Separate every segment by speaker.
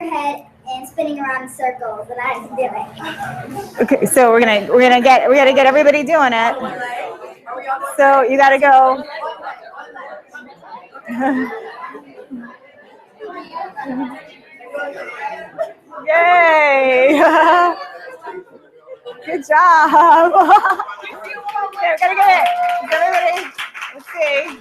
Speaker 1: head and spinning around in circles, and I can do it.
Speaker 2: Okay, so we're gonna get everybody doing it. So you gotta go. Yay! Good job. Okay, we gotta get it. Everybody, let's see.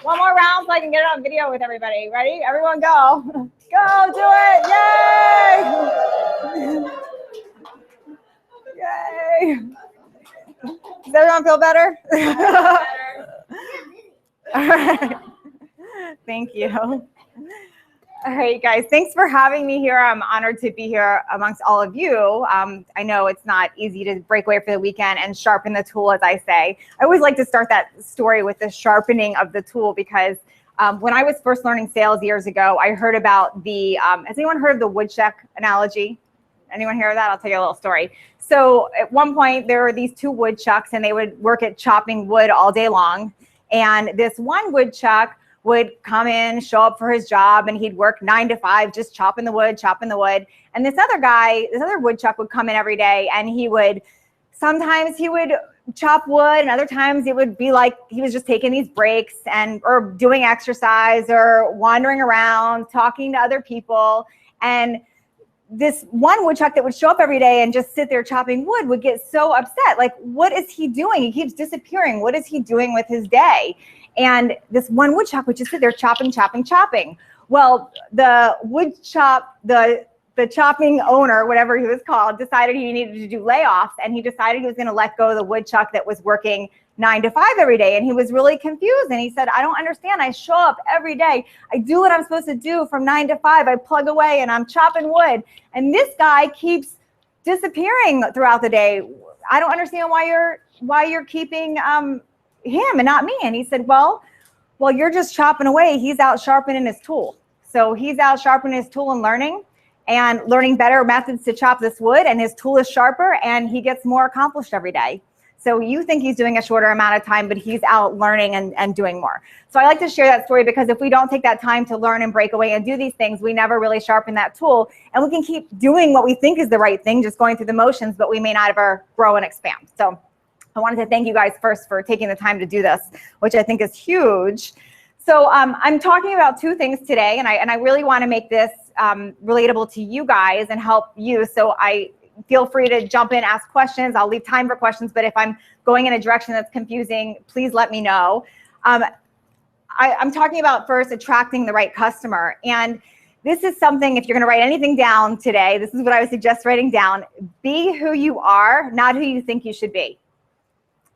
Speaker 2: One more round so I can get it on video with everybody. Ready? Everyone go. Go, do it. Yay! Yay! Does everyone feel better? All right. Thank you. All right, guys, thanks for having me here. I'm honored to be here amongst all of you. I know it's not easy to break away for the weekend and sharpen the tool, as I say. I always like to start that story with the sharpening of the tool because when I was first learning sales years ago, I heard about the, has anyone heard of the woodchuck analogy? Anyone hear of that? I'll tell you a little story. So at one point, there were these two woodchucks, and they would work at chopping wood all day long. And this one woodchuck would come in, show up for his job, and he'd work 9 to 5, just chopping the wood. And this other woodchuck would come in every day, and sometimes he would chop wood, and other times it would be like he was just taking these breaks or doing exercise or wandering around, talking to other people. And this one woodchuck that would show up every day and just sit there chopping wood would get so upset. Like, what is he doing? He keeps disappearing. What is he doing with his day? And this one woodchuck would just sit there chopping. Well, the chopping owner, whatever he was called, decided he needed to do layoffs, and he decided he was going to let go of the woodchuck that was working 9 to 5 every day. And he was really confused, and he said, I don't understand. I show up every day. I do what I'm supposed to do from 9 to 5. I plug away and I'm chopping wood. And this guy keeps disappearing throughout the day. I don't understand why you're keeping him and not me. And he said, well, you're just chopping away. He's out sharpening his tool. So he's out sharpening his tool and learning better methods to chop this wood, and his tool is sharper, and he gets more accomplished every day. So you think he's doing a shorter amount of time, but he's out learning and doing more. So I like to share that story because if we don't take that time to learn and break away and do these things, we never really sharpen that tool, and we can keep doing what we think is the right thing, just going through the motions, but we may not ever grow and expand. So I wanted to thank you guys first for taking the time to do this, which I think is huge. So I'm talking about two things today, and I really want to make this relatable to you guys and help you. So I feel free to jump in, ask questions. I'll leave time for questions, but if I'm going in a direction that's confusing, please let me know. I'm talking about first attracting the right customer. And this is something, if you're gonna write anything down today, this is what I would suggest writing down. Be who you are, not who you think you should be.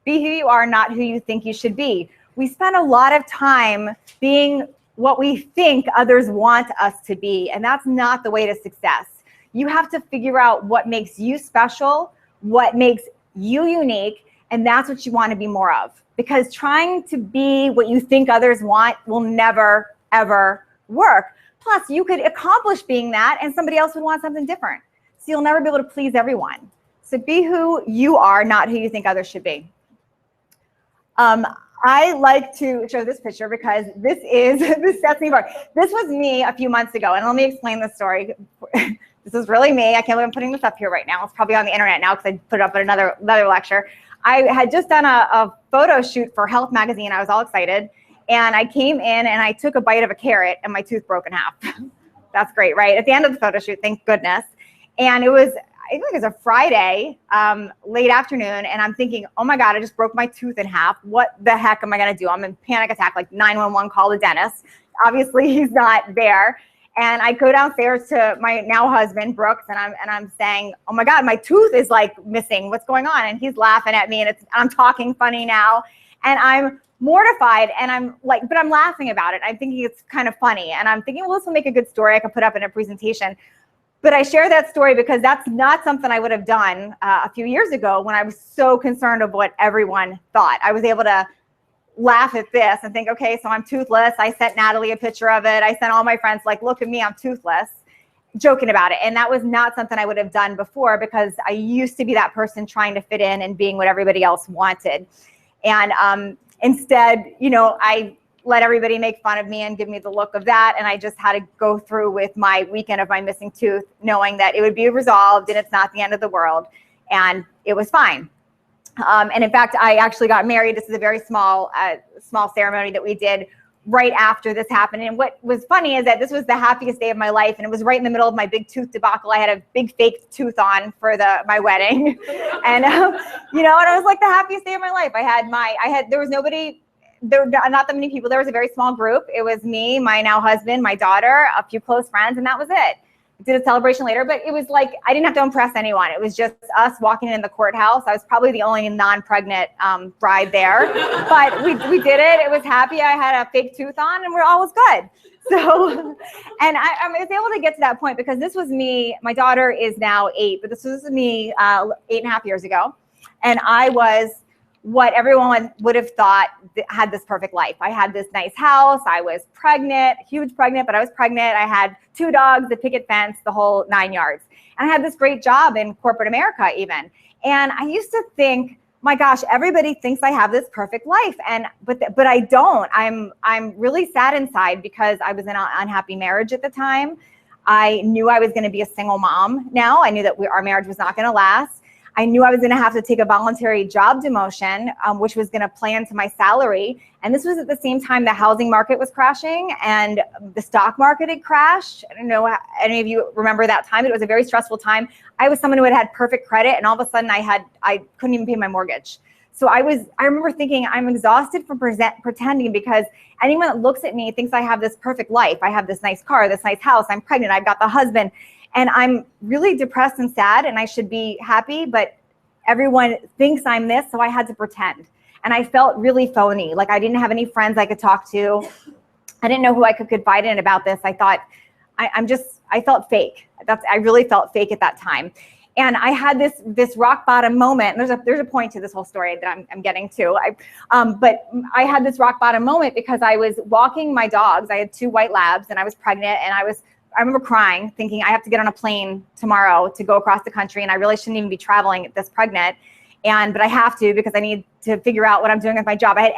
Speaker 2: Be who you are, not who you think you should be. We spend a lot of time being what we think others want us to be, and that's not the way to success. You have to figure out what makes you special, what makes you unique, and that's what you want to be more of. Because trying to be what you think others want will never, ever work. Plus, you could accomplish being that, and somebody else would want something different. So you'll never be able to please everyone. So be who you are, not who you think others should be. I like to show this picture because this sets me apart. This was me a few months ago, and let me explain the story. This is really me. I can't believe I'm putting this up here right now. It's probably on the internet now because I put it up at another lecture. I had just done a photo shoot for Health Magazine. I was all excited, and I came in and I took a bite of a carrot, and my tooth broke in half. That's great, right? At the end of the photo shoot, thank goodness. And it was, I think it was a Friday, late afternoon, and I'm thinking, oh my God, I just broke my tooth in half. What the heck am I gonna do? I'm in panic attack, like 911, call the dentist. Obviously, he's not there. And I go downstairs to my now husband, Brooks, and I'm saying, oh my God, my tooth is like missing. What's going on? And he's laughing at me, and I'm talking funny now. And I'm mortified, and I'm like, but I'm laughing about it. I'm thinking it's kind of funny. And I'm thinking, well, this will make a good story I can put up in a presentation. But I share that story because that's not something I would have done a few years ago when I was so concerned of what everyone thought. I was able to laugh at this and think, okay, so I'm toothless. I sent Natalie a picture of it. I sent all my friends, like, look at me, I'm toothless, joking about it. And that was not something I would have done before because I used to be that person trying to fit in and being what everybody else wanted. And instead, you know, I let everybody make fun of me and give me the look of that. And I just had to go through with my weekend of my missing tooth, knowing that it would be resolved and it's not the end of the world. And it was fine. And in fact, I actually got married. This is a very small ceremony that we did right after this happened. And what was funny is that this was the happiest day of my life. And it was right in the middle of my big tooth debacle. I had a big fake tooth on for my wedding. And, you know, and it was like the happiest day of my life. There was nobody, there were not that many people. There was a very small group. It was me, my now husband, my daughter, a few close friends, and that was it. Did a celebration later, but it was like, I didn't have to impress anyone. It was just us walking in the courthouse. I was probably the only non-pregnant bride there, but we did it. It was happy. I had a fake tooth on and all was good. So, and I was able to get to that point because this was me. My daughter is now 8, but this was me 8.5 years ago. And I was what everyone would have thought had this perfect life. I had this nice house. I was pregnant, huge pregnant, but I was pregnant. I had 2 dogs, the picket fence, the whole 9 yards. And I had this great job in corporate America even. And I used to think, my gosh, everybody thinks I have this perfect life. But I don't. I'm really sad inside because I was in an unhappy marriage at the time. I knew I was going to be a single mom now. I knew that our marriage was not going to last. I knew I was going to have to take a voluntary job demotion, which was going to play into my salary. And this was at the same time the housing market was crashing and the stock market had crashed. I don't know if any of you remember that time. It was a very stressful time. I was someone who had perfect credit, and all of a sudden I couldn't even pay my mortgage. So I remember thinking, I'm exhausted from pretending, because anyone that looks at me thinks I have this perfect life. I have this nice car, this nice house. I'm pregnant. I've got the husband. And I'm really depressed and sad, and I should be happy, but everyone thinks I'm this, so I had to pretend. And I felt really phony, like I didn't have any friends I could talk to. I didn't know who I could confide in about this. I thought, I felt fake. I really felt fake at that time. And I had this rock bottom moment. And there's a point to this whole story that I'm getting to. But I had this rock bottom moment because I was walking my dogs. I had 2 white labs, and I was pregnant, and I remember crying, thinking I have to get on a plane tomorrow to go across the country, and I really shouldn't even be traveling this pregnant. But I have to, because I need to figure out what I'm doing with my job. I had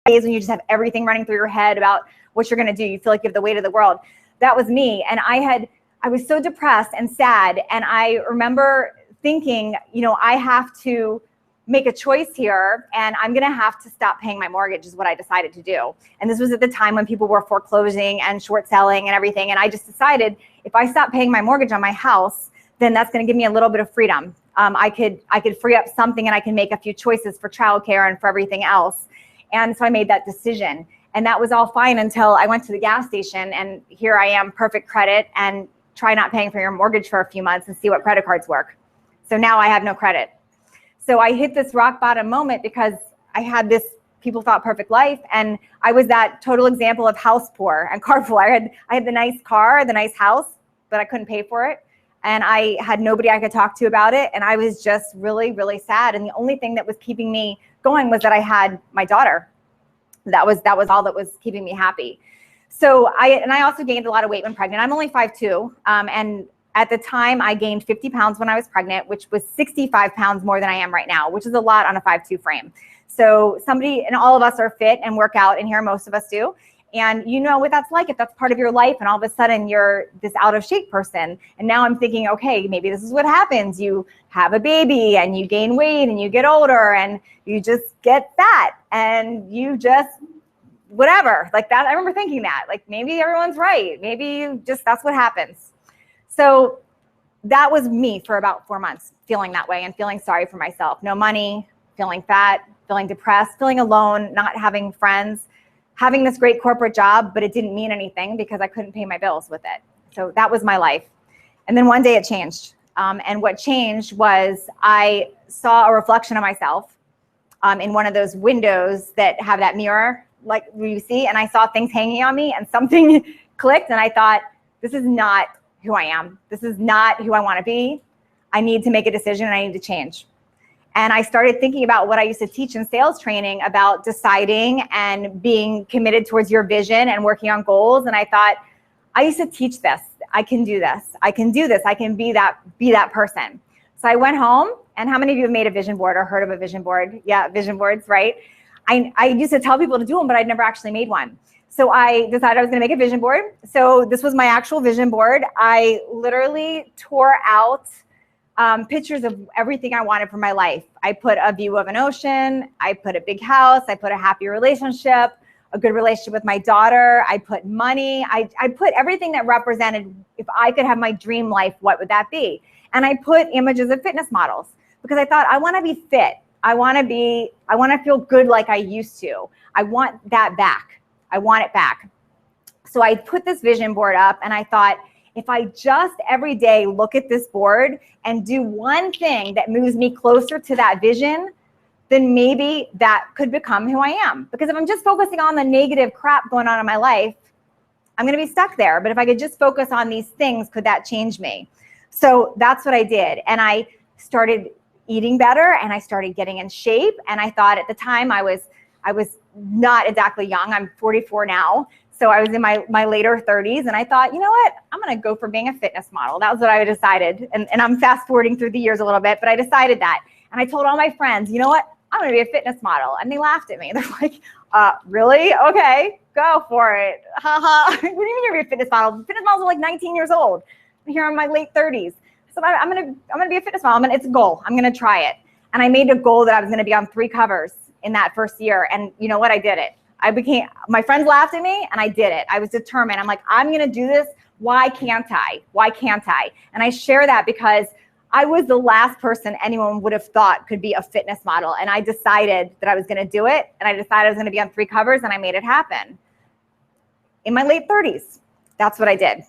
Speaker 2: days when you just have everything running through your head about what you're going to do. You feel like you have the weight of the world. That was me. And I was so depressed and sad. And I remember thinking, you know, I have to make a choice here, and I'm going to have to stop paying my mortgage is what I decided to do. And this was at the time when people were foreclosing and short selling and everything. And I just decided, if I stop paying my mortgage on my house, then that's going to give me a little bit of freedom. I could free up something, and I can make a few choices for childcare and for everything else. And so I made that decision, and that was all fine until I went to the gas station, and here I am, perfect credit, and try not paying for your mortgage for a few months and see what credit cards work. So now I have no credit. So I hit this rock bottom moment because I had this people thought perfect life, and I was that total example of house poor and car poor. I had the nice car, the nice house, but I couldn't pay for it, and I had nobody I could talk to about it, and I was just really, really sad. And the only thing that was keeping me going was that I had my daughter. That was all that was keeping me happy. So I also gained a lot of weight when pregnant. I'm only 5'2", and at the time, I gained 50 pounds when I was pregnant, which was 65 pounds more than I am right now, which is a lot on a 5'2" frame. So and all of us are fit and work out in here, most of us do. And you know what that's like if that's part of your life, and all of a sudden you're this out of shape person. And now I'm thinking, okay, maybe this is what happens. You have a baby and you gain weight and you get older and you just get fat and you just whatever, like that. I remember thinking that, like, maybe everyone's right. Maybe that's what happens. So that was me for about 4 months, feeling that way and feeling sorry for myself. No money, feeling fat, feeling depressed, feeling alone, not having friends, having this great corporate job, but it didn't mean anything because I couldn't pay my bills with it. So that was my life. And then one day it changed. And what changed was I saw a reflection of myself in one of those windows that have that mirror, like you see, and I saw things hanging on me, and something clicked, and I thought, this is not who I am. This is not who I want to be. I need to make a decision, and I need to change. And I started thinking about what I used to teach in sales training about deciding and being committed towards your vision and working on goals. And I thought, I used to teach this. I can do this. I can do this. I can be that person. So I went home, and how many of you have made a vision board or heard of a vision board? Yeah, vision boards, right? I used to tell people to do them, but I'd never actually made one. So I decided I was going to make a vision board. So this was my actual vision board. I literally tore out pictures of everything I wanted for my life. I put a view of an ocean. I put a big house. I put a happy relationship, a good relationship with my daughter. I put money. I put everything that represented, if I could have my dream life, what would that be? And I put images of fitness models because I thought I want to be fit. I want to feel good like I used to. I want that back. I want it back. So I put this vision board up and I thought, if I just every day look at this board and do one thing that moves me closer to that vision, then maybe that could become who I am. Because if I'm just focusing on the negative crap going on in my life, I'm going to be stuck there. But if I could just focus on these things, could that change me? So that's what I did. And I started eating better and I started getting in shape. And I thought at the time I was not exactly young. I'm 44 now. So I was in my later 30s and I thought, you know what, I'm going to go for being a fitness model. That was what I decided. And I'm fast forwarding through the years a little bit, but I decided that. And I told all my friends, you know what, I'm going to be a fitness model. And they laughed at me. They're like, really? Okay, go for it. Haha. What do you mean you're going to be a fitness model? Fitness models are like 19 years old. I'm here in my late 30s. So I'm going to be a fitness model. It's a goal. I'm going to try it. And I made a goal that I was going to be on 3 covers in that first year. And you know what? I did it. My friends laughed at me and I did it. I was determined. I'm like, I'm going to do this. Why can't I? Why can't I? And I share that because I was the last person anyone would have thought could be a fitness model. And I decided that I was going to do it. And I decided I was going to be on 3 covers and I made it happen. In my late 30s, that's what I did.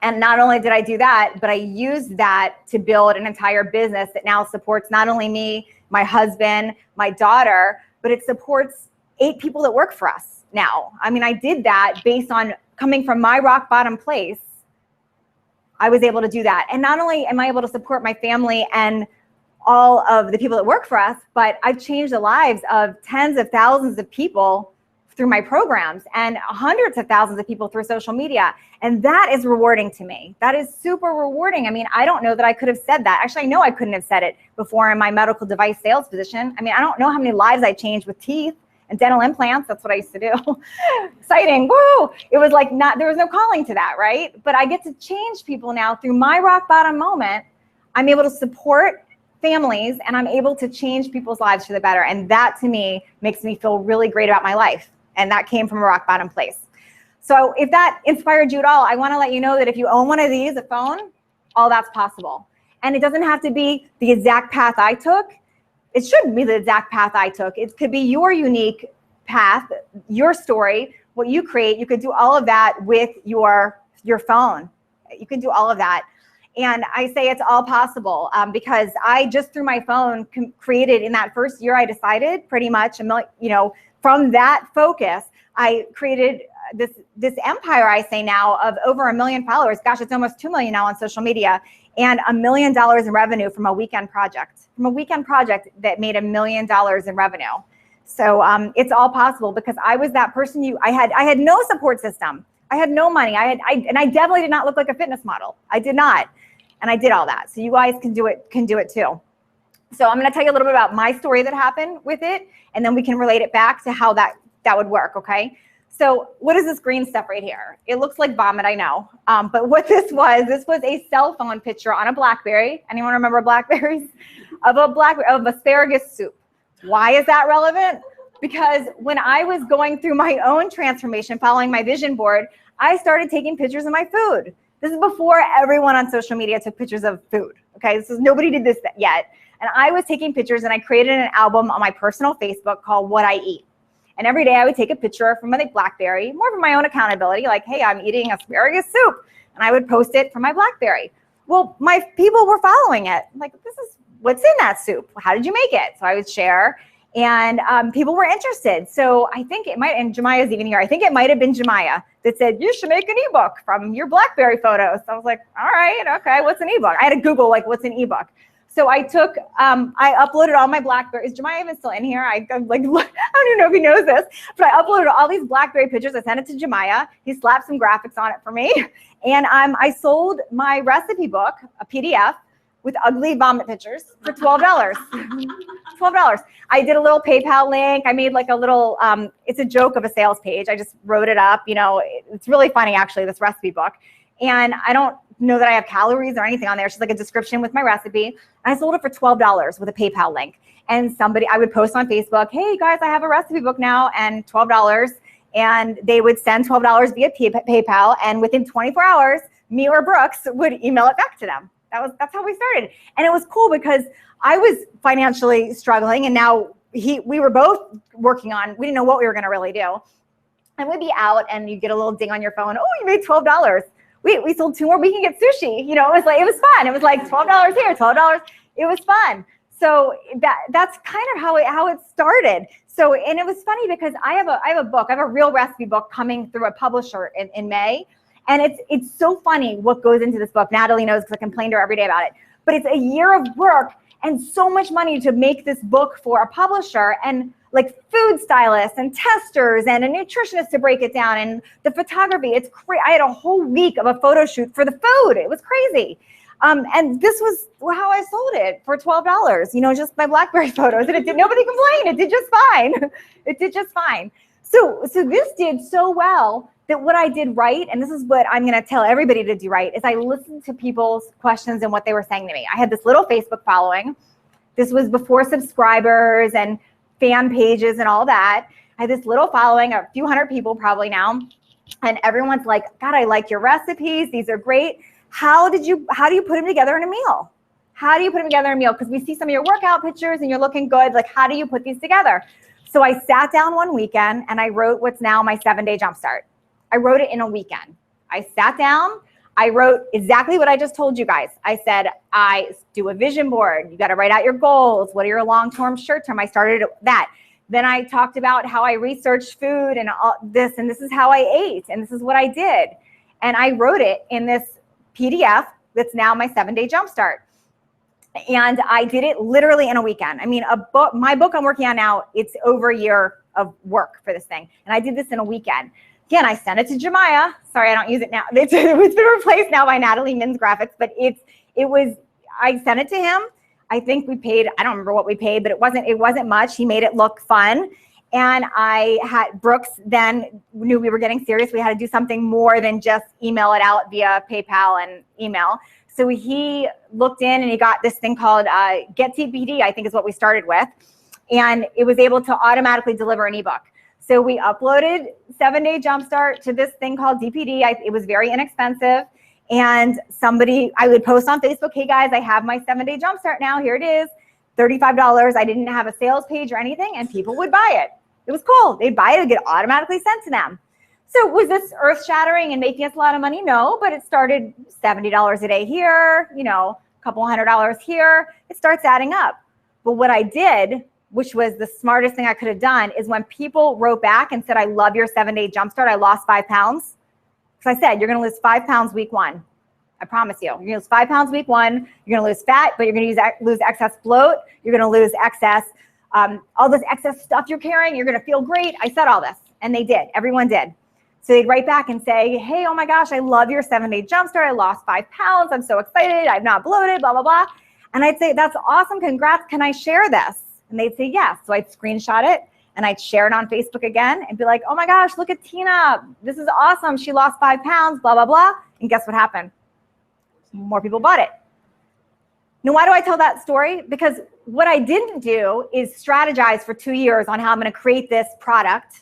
Speaker 2: And not only did I do that, but I used that to build an entire business that now supports not only me, my husband, my daughter, but it supports 8 people that work for us now. I mean, I did that based on coming from my rock bottom place. I was able to do that. And not only am I able to support my family and all of the people that work for us, but I've changed the lives of tens of thousands of people through my programs and hundreds of thousands of people through social media. And that is rewarding to me. That is super rewarding. I mean, I don't know that I could have said that. Actually, I know I couldn't have said it before in my medical device sales position. I mean, I don't know how many lives I changed with teeth and dental implants. That's what I used to do. Exciting. Woo! It was like there was no calling to that, right? But I get to change people now through my rock bottom moment. I'm able to support families and I'm able to change people's lives for the better. And that to me makes me feel really great about my life. And that came from a rock bottom place. So if that inspired you at all, I want to let you know that if you own one of these, a phone, all that's possible. And it doesn't have to be the exact path I took. It shouldn't be the exact path I took. It could be your unique path, your story, what you create. You could do all of that with your phone. You can do all of that. And I say it's all possible because I just through my phone created in that first year, I decided pretty much, from that focus, I created this empire, I say now, of over 1 million followers. Gosh, it's almost 2 million now on social media, and $1 million in revenue from a weekend project. From a weekend project that made $1 million in revenue. So it's all possible because I was that person. I had no support system. I had no money. And I definitely did not look like a fitness model. I did not, and I did all that. So you guys can do it too. So I'm going to tell you a little bit about my story that happened with it, and then we can relate it back to how that would work, okay? So what is this green stuff right here? It looks like vomit, I know. But what this was a cell phone picture on a BlackBerry. Anyone remember BlackBerries? Of asparagus soup. Why is that relevant? Because when I was going through my own transformation, following my vision board, I started taking pictures of my food. This is before everyone on social media took pictures of food, okay? Nobody did this yet. And I was taking pictures and I created an album on my personal Facebook called What I Eat. And every day I would take a picture from my BlackBerry, more for my own accountability, like, hey, I'm eating asparagus soup. And I would post it from my BlackBerry. Well, my people were following it. I'm like, this is what's in that soup. How did you make it? So I would share. And people were interested. So I think it might, and Jemiah's even here, I think it might have been Jemiah that said, you should make an ebook from your BlackBerry photos. So I was like, all right, okay, what's an ebook? I had to Google, like, what's an ebook? So I took, I uploaded all my BlackBerry. Is Jemiah even still in here? I don't even know if he knows this, but I uploaded all these BlackBerry pictures. I sent it to Jemiah. He slapped some graphics on it for me. And I sold my recipe book, a PDF, with ugly vomit pictures for $12. $12. I did a little PayPal link. I made like a little, it's a joke of a sales page. I just wrote it up. You know, it's really funny, actually, this recipe book. And I don't know that I have calories or anything on there. It's just like a description with my recipe. And I sold it for $12 with a PayPal link. And I would post on Facebook, hey guys, I have a recipe book now, and $12. And they would send $12 via PayPal. And within 24 hours, me or Brooks would email it back to them. That's how we started. And it was cool because I was financially struggling, and now we were both working on, we didn't know what we were gonna really do. And we'd be out and you get a little ding on your phone, oh, you made $12. We sold 2 more, we can get sushi. You know, it was fun. It was like $12 here, $12. It was fun. So that's kind of how it started. So, and it was funny because I have a book, I have a real recipe book coming through a publisher in May. And it's so funny what goes into this book. Natalie knows because I complain to her every day about it. But it's a year of work and so much money to make this book for a publisher, and like food stylists and testers and a nutritionist to break it down, and the photography. It's crazy. I had a whole week of a photo shoot for the food. It was crazy. And this was how I sold it for $12. You know, just my BlackBerry photos, and nobody complained. It did just fine. It did just fine. So this did so well that what I did right, and this is what I'm going to tell everybody to do right, is I listened to people's questions and what they were saying to me. I had this little Facebook following. This was before subscribers and fan pages and all that. I had this little following, a few hundred people probably now, and everyone's like, God, I like your recipes. These are great. How do you put them together in a meal? How do you put them together in a meal? Because we see some of your workout pictures and you're looking good. Like, how do you put these together? So I sat down one weekend and I wrote what's now my 7-day jumpstart. I wrote it in a weekend. I sat down, I wrote exactly what I just told you guys. I said, I do a vision board. You got to write out your goals. What are your long-term, short-term? I started that. Then I talked about how I researched food and all this, and this is how I ate, and this is what I did. And I wrote it in this PDF that's now my 7-day jumpstart. And I did it literally in a weekend. I mean, my book I'm working on now, it's over a year of work for this thing. And I did this in a weekend. Again, I sent it to Jemiah. Sorry, I don't use it now. It's been replaced now by Natalie Min's graphics, but I sent it to him. I think we paid, I don't remember what we paid, but it wasn't much. He made it look fun. And Brooks then knew we were getting serious. We had to do something more than just email it out via PayPal and email. So he looked in and he got this thing called Get TPD, I think is what we started with. And it was able to automatically deliver an ebook. So we uploaded 7-Day Jumpstart to this thing called DPD. It was very inexpensive. And I would post on Facebook, hey guys, I have my 7-Day Jumpstart now. Here it is, $35. I didn't have a sales page or anything, and people would buy it. It was cool. They'd buy it and get automatically sent to them. So was this earth shattering and making us a lot of money? No, but it started $70 a day here, you know, a couple $100 here. It starts adding up. But what I did, which was the smartest thing I could have done, is when people wrote back and said, I love your 7-Day Jumpstart, I lost 5 pounds. Because I said, you're going to lose 5 pounds week 1. I promise you. You're going to lose 5 pounds week 1. You're going to lose fat, but you're going to lose excess bloat. You're going to lose excess, all this excess stuff you're carrying. You're going to feel great. I said all this, and they did. Everyone did. So they'd write back and say, hey, oh my gosh, I love your 7-Day Jumpstart. I lost 5 pounds. I'm so excited. I'm not bloated, blah, blah, blah. And I'd say, that's awesome. Congrats. Can I share this? And they'd say yes. So I'd screenshot it and I'd share it on Facebook again and be like, oh my gosh, look at Tina. This is awesome. She lost 5 pounds, blah, blah, blah. And guess what happened? More people bought it. Now, why do I tell that story? Because what I didn't do is strategize for 2 years on how I'm going to create this product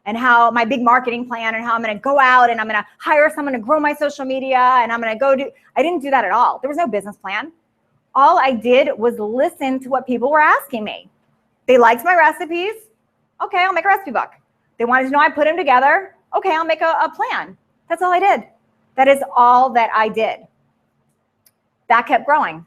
Speaker 2: and how my big marketing plan and how I'm going to go out and I'm going to hire someone to grow my social media and I'm going to I didn't do that at all. There was no business plan. All I did was listen to what people were asking me. They liked my recipes. Okay, I'll make a recipe book. They wanted to know I put them together. Okay, I'll make a plan. That's all I did. That is all that I did. That kept growing.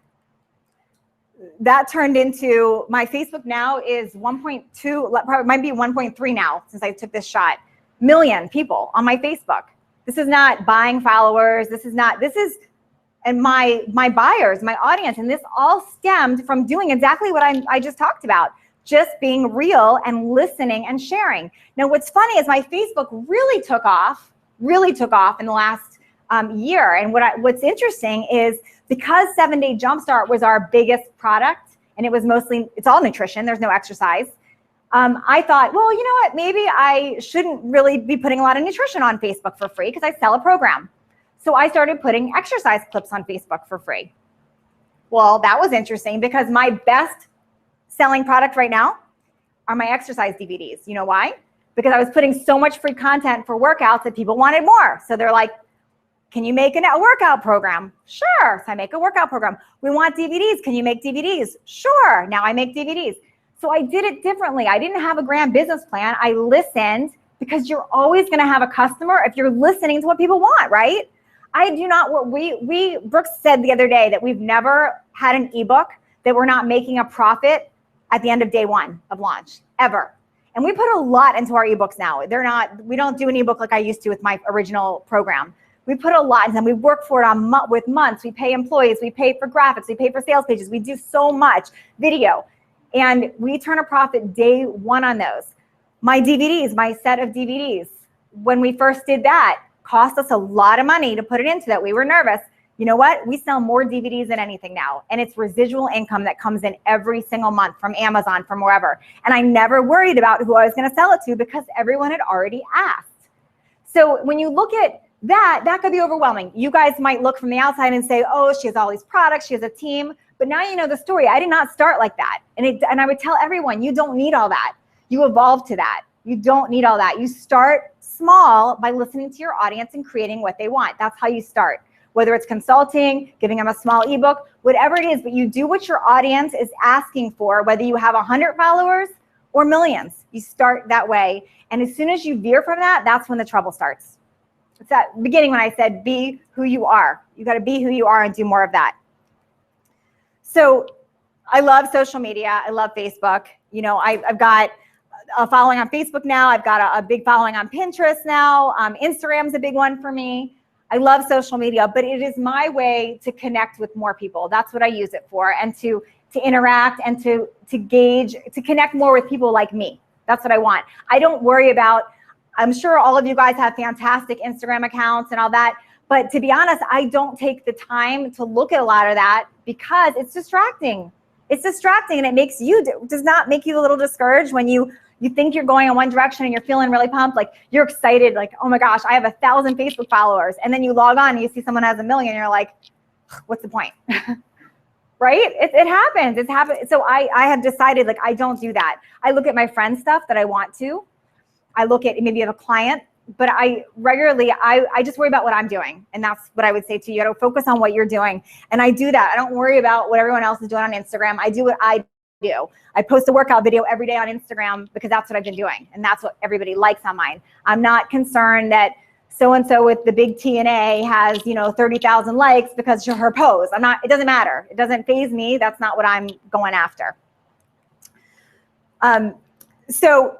Speaker 2: That turned into, my Facebook now is 1.2, probably might be 1.3 now since I took this shot, million people on my Facebook. This is not buying followers. And my buyers, my audience, and this all stemmed from doing exactly what I just talked about, just being real and listening and sharing. Now, what's funny is my Facebook really took off in the last year. And what's interesting is because 7-Day Jumpstart was our biggest product, and it was mostly, it's all nutrition, there's no exercise. I thought, well, you know what, maybe I shouldn't really be putting a lot of nutrition on Facebook for free because I sell a program. So I started putting exercise clips on Facebook for free. Well, that was interesting because my best selling product right now are my exercise DVDs. You know why? Because I was putting so much free content for workouts that people wanted more. So they're like, can you make a workout program? Sure. So I make a workout program. We want DVDs. Can you make DVDs? Sure. Now I make DVDs. So I did it differently. I didn't have a grand business plan. I listened, because you're always going to have a customer if you're listening to what people want, right? I do not, Brooks said the other day that we've never had an ebook that we're not making a profit at the end of day one of launch, ever. And we put a lot into our ebooks now. We don't do an ebook like I used to with my original program. We put a lot in them. We work for it with months. We pay employees. We pay for graphics. We pay for sales pages. We do so much video. And we turn a profit day one on those. My DVDs, my set of DVDs, when we first did that, cost us a lot of money to put it into that. We were nervous. You know what? We sell more DVDs than anything now. And it's residual income that comes in every single month from Amazon, from wherever. And I never worried about who I was going to sell it to because everyone had already asked. So when you look at that could be overwhelming. You guys might look from the outside and say, oh, she has all these products, she has a team. But now you know the story. I did not start like that. And I would tell everyone, you don't need all that. You evolve to that. You don't need all that. You start small by listening to your audience and creating what they want. That's how you start. Whether it's consulting, giving them a small ebook, whatever it is, but you do what your audience is asking for, whether you have 100 followers or millions. You start that way. And as soon as you veer from that, that's when the trouble starts. It's that beginning when I said, be who you are. You got to be who you are and do more of that. So I love social media. I love Facebook. You know, I've got a following on Facebook now. I've got a big following on Pinterest now. Instagram's a big one for me. I love social media, but it is my way to connect with more people. That's what I use it for, and to interact and to gauge, to connect more with people like me. That's what I want. I don't worry about, I'm sure all of you guys have fantastic Instagram accounts and all that, but to be honest, I don't take the time to look at a lot of that because it's distracting. It's distracting, and it makes you, does not make you a little discouraged when you think you're going in one direction and you're feeling really pumped, like you're excited, like, oh my gosh, I have 1,000 Facebook followers. And then you log on and you see someone has 1 million, and you're like, what's the point? Right? It happens. It's happened. So I have decided, like, I don't do that. I look at my friend's stuff that I want to. I look at maybe of a client, but I regularly, I just worry about what I'm doing. And that's what I would say to you. I don't focus on what you're doing. And I do that. I don't worry about what everyone else is doing on Instagram. I do what I do. I post a workout video every day on Instagram because that's what I've been doing. And that's what everybody likes on mine. I'm not concerned that so-and-so with the big TNA has, 30,000 likes because of her pose. It doesn't matter. It doesn't faze me. That's not what I'm going after. So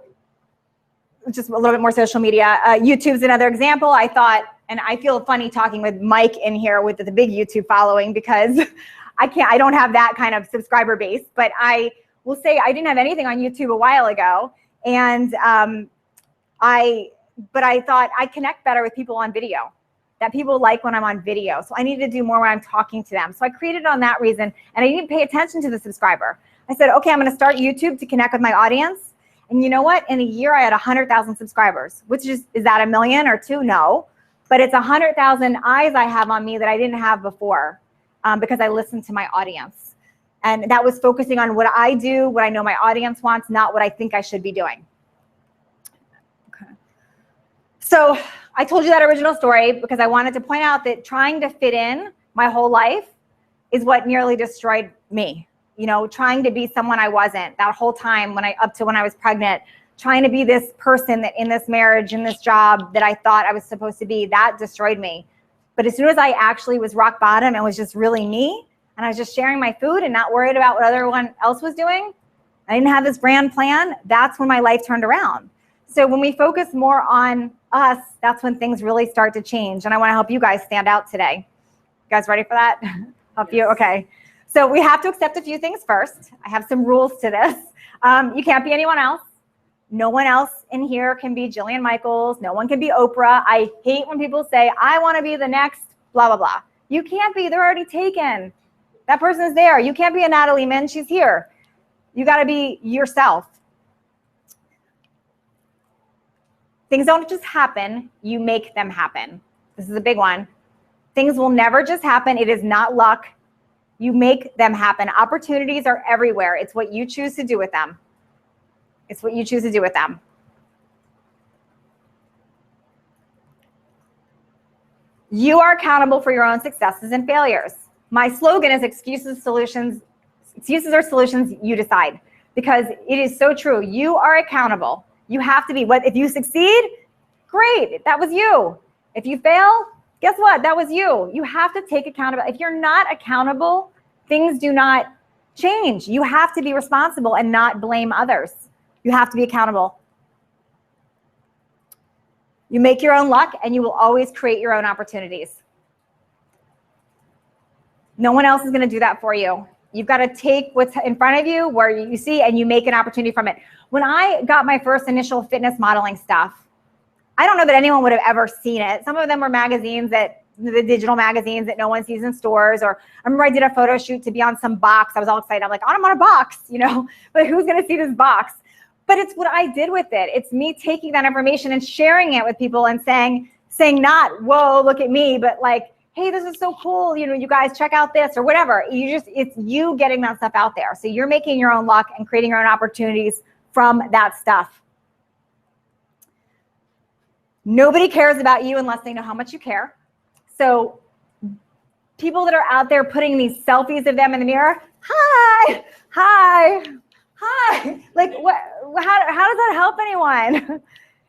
Speaker 2: just a little bit more social media. YouTube's another example. I thought, and I feel funny talking with Mike in here with the big YouTube following because I don't have that kind of subscriber base, but I will say I didn't have anything on YouTube a while ago. And but I thought I connect better with people on video, that people like when I'm on video. So I needed to do more when I'm talking to them. So I created it on that reason, and I didn't pay attention to the subscriber. I said, okay, I'm going to start YouTube to connect with my audience. And you know what? In a year, I had 100,000 subscribers, which is that 1 million or 2? No, but it's 100,000 eyes I have on me that I didn't have before because I listened to my audience. And that was focusing on what I do, what I know my audience wants, not what I think I should be doing. Okay. So I told you that original story because I wanted to point out that trying to fit in my whole life is what nearly destroyed me. Trying to be someone I wasn't that whole time up to when I was pregnant, trying to be this person that in this marriage, in this job that I thought I was supposed to be, that destroyed me. But as soon as I actually was rock bottom and was just really me, and I was just sharing my food and not worried about what everyone else was doing, I didn't have this brand plan, that's when my life turned around. So when we focus more on us, that's when things really start to change. And I want to help you guys stand out today. You guys ready for that? Help you? Okay. So we have to accept a few things first. I have some rules to this. You can't be anyone else. No one else in here can be Jillian Michaels. No one can be Oprah. I hate when people say, I want to be the next blah, blah, blah. You can't be, they're already taken. That person's there. You can't be a Natalie Min, she's here. You gotta be yourself. Things don't just happen, you make them happen. This is a big one. Things will never just happen. It is not luck. You make them happen. Opportunities are everywhere. It's what you choose to do with them. It's what you choose to do with them. You are accountable for your own successes and failures. My slogan is excuses are solutions, you decide. Because it is so true. You are accountable. You have to be. If you succeed, great, that was you. If you fail, guess what? That was you. You have to take accountability. If you're not accountable, things do not change. You have to be responsible and not blame others. You have to be accountable. You make your own luck and you will always create your own opportunities. No one else is going to do that for you. You've got to take what's in front of you, where you see, and you make an opportunity from it. When I got my first initial fitness modeling stuff, I don't know that anyone would have ever seen it. Some of them were magazines, the digital magazines that no one sees in stores. Or I remember I did a photo shoot to be on some box. I was all excited. I'm like, I'm on a box, but who's going to see this box? But it's what I did with it. It's me taking that information and sharing it with people and saying not, whoa, look at me, but like, hey, this is so cool. You guys check out this or whatever. It's you getting that stuff out there. So you're making your own luck and creating your own opportunities from that stuff. Nobody cares about you unless they know how much you care. So people that are out there putting these selfies of them in the mirror, hi. Like what? How does that help anyone?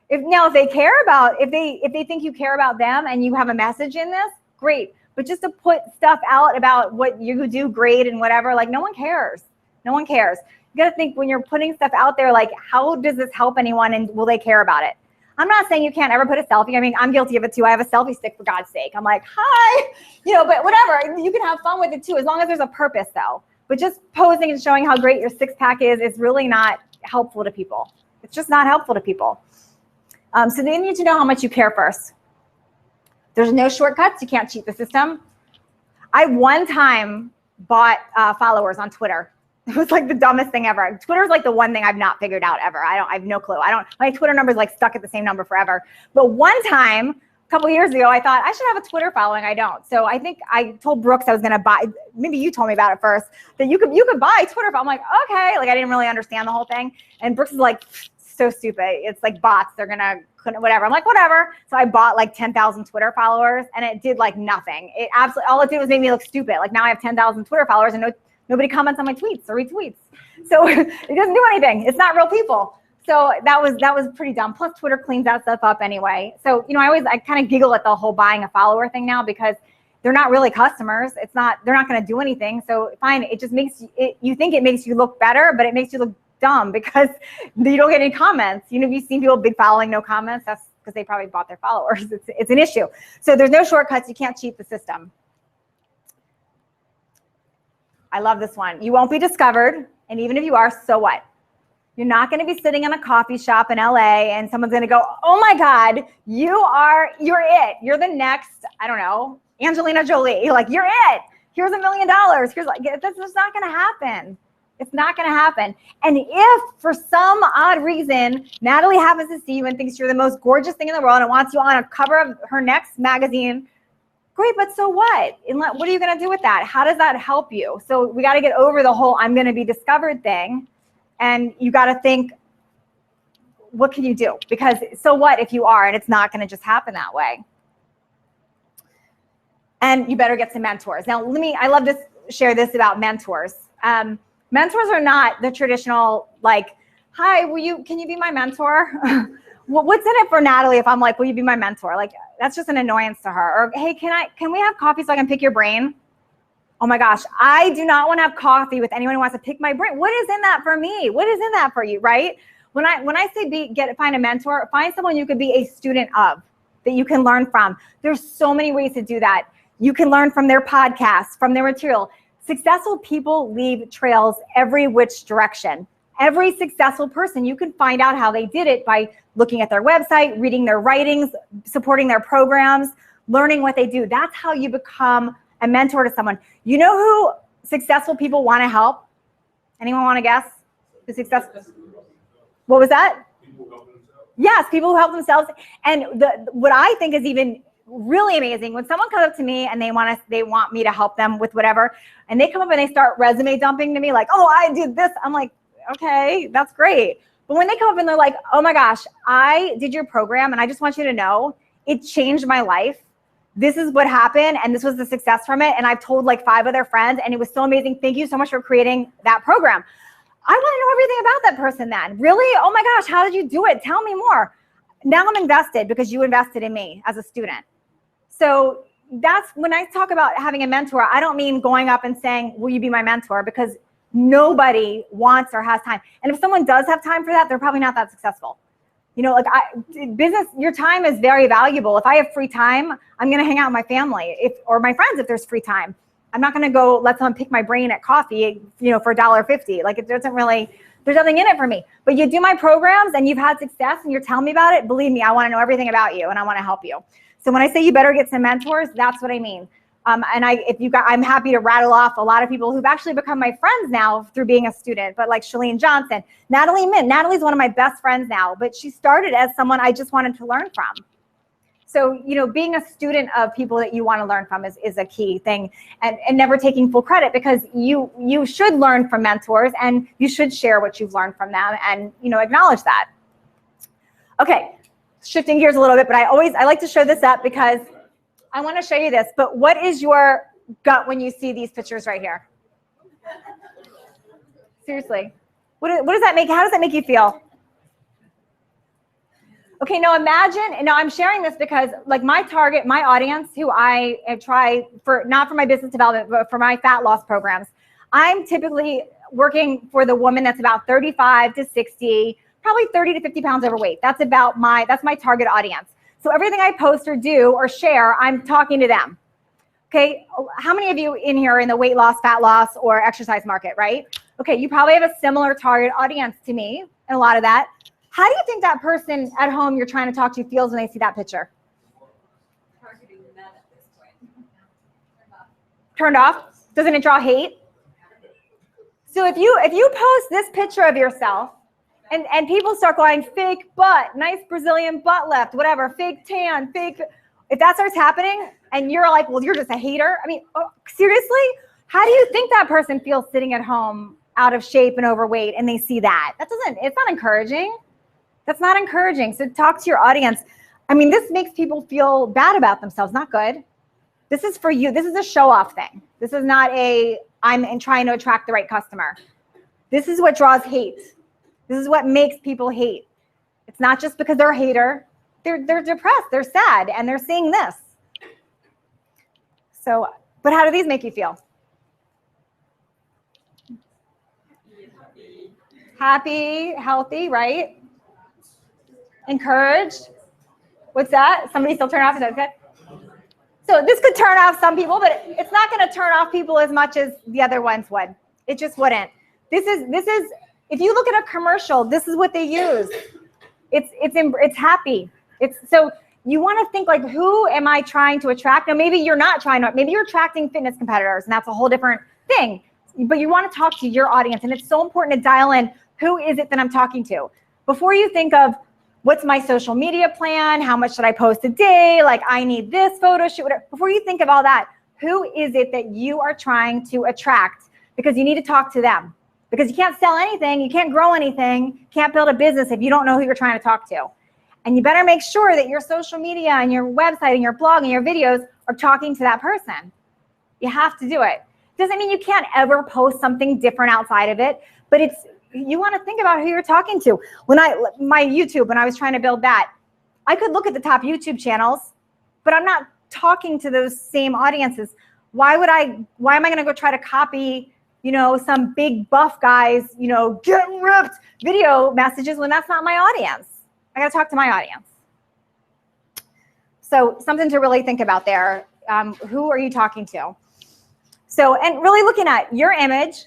Speaker 2: If they care about, if they think you care about them and you have a message in this, great. But just to put stuff out about what you do great and whatever, like no one cares. No one cares. You got to think when you're putting stuff out there, like how does this help anyone and will they care about it? I'm not saying you can't ever put a selfie. I mean, I'm guilty of it too. I have a selfie stick, for God's sake. I'm like, hi, but whatever. You can have fun with it too, as long as there's a purpose though. But just posing and showing how great your six-pack is really not helpful to people. It's just not helpful to people. So they need to know how much you care first. There's no shortcuts. You can't cheat the system. I one time bought followers on Twitter. It was like the dumbest thing ever. Twitter's like the one thing I've not figured out ever. I have no clue. My Twitter number's like stuck at the same number forever. But one time, a couple years ago, I thought I should have a Twitter following. I don't. So I think I told Brooks I was going to buy, maybe you told me about it first, that you could buy Twitter. I'm like, okay. Like I didn't really understand the whole thing. And Brooks is like, so stupid. It's like bots. They're going to, whatever. I'm like, whatever. So I bought like 10,000 Twitter followers and it did like nothing. It absolutely, all it did was make me look stupid. Like now I have 10,000 Twitter followers and nobody comments on my tweets or retweets. So it doesn't do anything. It's not real people. So that was pretty dumb. Plus Twitter cleans that stuff up anyway. So, I kind of giggle at the whole buying a follower thing now because they're not really customers. They're not going to do anything. So fine. It just makes you think it makes you look better, but it makes you look dumb because you don't get any comments. You've seen people big following, no comments. That's because they probably bought their followers. It's an issue. So there's no shortcuts. You can't cheat the system. I love this one. You won't be discovered. And even if you are, so what? You're not going to be sitting in a coffee shop in LA and someone's going to go, oh my God, you're it. You're the next, I don't know, Angelina Jolie. Like, you're it. Here's $1 million. Here's like, this is not going to happen. It's not going to happen. And if for some odd reason, Natalie happens to see you and thinks you're the most gorgeous thing in the world and wants you on a cover of her next magazine, great, but so what? What are you going to do with that? How does that help you? So we got to get over the whole I'm going to be discovered thing. And you got to think, what can you do? Because so what if you are, and it's not going to just happen that way. And you better get some mentors. Now, I love to share this about mentors. Mentors are not the traditional, like, hi, can you be my mentor? What's in it for Natalie if I'm like, will you be my mentor? Like, that's just an annoyance to her. Or, hey, can we have coffee so I can pick your brain? Oh my gosh, I do not want to have coffee with anyone who wants to pick my brain. What is in that for me? What is in that for you, right? When I say find a mentor, find someone you could be a student of, that you can learn from. There's so many ways to do that. You can learn from their podcasts, from their material. Successful people leave trails every which direction. Every successful person, you can find out how they did it by looking at their website, reading their writings, supporting their programs, learning what they do. That's how you become a mentor to someone. You know who successful people want to help? Anyone want to guess? The successful. What was that?
Speaker 3: People help themselves.
Speaker 2: Yes, people who help themselves. And what I think is even really amazing, when someone comes up to me and they want me to help them with whatever, and they come up and they start resume dumping to me like, oh, I did this. I'm like, okay, that's great. But when they come up and they're like, oh my gosh, I did your program and I just want you to know it changed my life. This is what happened and this was the success from it. And I've told like 5 other friends and it was so amazing. Thank you so much for creating that program. I want to know everything about that person then. Really? Oh my gosh, how did you do it? Tell me more. Now I'm invested because you invested in me as a student. So that's when I talk about having a mentor, I don't mean going up and saying, will you be my mentor? Because nobody wants or has time. And if someone does have time for that, they're probably not that successful. You know, like business, your time is very valuable. If I have free time, I'm going to hang out with my family or my friends if there's free time. I'm not going to go let someone pick my brain at coffee, you know, for $1.50. Like it doesn't really, there's nothing in it for me. But you do my programs and you've had success and you're telling me about it. Believe me, I want to know everything about you and I want to help you. So when I say you better get some mentors, that's what I mean. I'm happy to rattle off a lot of people who've actually become my friends now through being a student, but like Shalene Johnson, Natalie Mint. Natalie's one of my best friends now, but she started as someone I just wanted to learn from. So, you know, being a student of people that you want to learn from is a key thing, and never taking full credit, because you should learn from mentors and you should share what you've learned from them and, you know, acknowledge that. Okay, shifting gears a little bit, but I like to show this up because I want to show you this, but what is your gut when you see these pictures right here? Seriously, what does that make? How does that make you feel? Okay, now imagine, and now I'm sharing this because like my target, my audience, who I try for, not for my business development, but for my fat loss programs, I'm typically working for the woman that's about 35 to 60, probably 30 to 50 pounds overweight. That's my target audience. So everything I post or do or share, I'm talking to them. Okay, how many of you in here are in the weight loss, fat loss, or exercise market, right? Okay, you probably have a similar target audience to me and a lot of that. How do you think that person at home you're trying to talk to feels when they see that picture?
Speaker 4: Targeting them at this point.
Speaker 2: Turned off? Doesn't it draw hate? So if you post this picture of yourself and people start going fake butt, nice Brazilian butt lift, whatever, fake tan, fake, if that starts happening and you're like, well, you're just a hater. I mean, seriously? How do you think that person feels sitting at home out of shape and overweight and they see that? It's not encouraging. That's not encouraging. So talk to your audience. I mean, this makes people feel bad about themselves, not good. This is for you. This is a show-off thing. This is not I'm trying to attract the right customer. This is what draws hate. This is what makes people hate. It's not just because they're a hater. They're depressed, they're sad, and they're seeing this. So, but how do these make you feel? Happy, healthy, right? Encouraged. What's that? Somebody still turn off? Is that okay? So this could turn off some people, but it's not going to turn off people as much as the other ones would. It just wouldn't. This is. If you look at a commercial, this is what they use. It's happy. So you want to think like, who am I trying to attract? Now maybe you're not trying to. Maybe you're attracting fitness competitors, and that's a whole different thing. But you want to talk to your audience, and it's so important to dial in. Who is it that I'm talking to? Before you think of what's my social media plan, how much should I post a day, like I need this photo shoot, whatever. Before you think of all that, who is it that you are trying to attract? Because you need to talk to them. Because you can't sell anything, you can't grow anything, can't build a business if you don't know who you're trying to talk to. And you better make sure that your social media and your website and your blog and your videos are talking to that person. You have to do it. Doesn't mean you can't ever post something different outside of it, but you want to think about who you're talking to. My YouTube, when I was trying to build that, I could look at the top YouTube channels, but I'm not talking to those same audiences. Why am I going to go try to copy, you know, some big buff guys, you know, get ripped video messages when that's not my audience? I got to talk to my audience. So something to really think about there. Who are you talking to? So, and really looking at your image,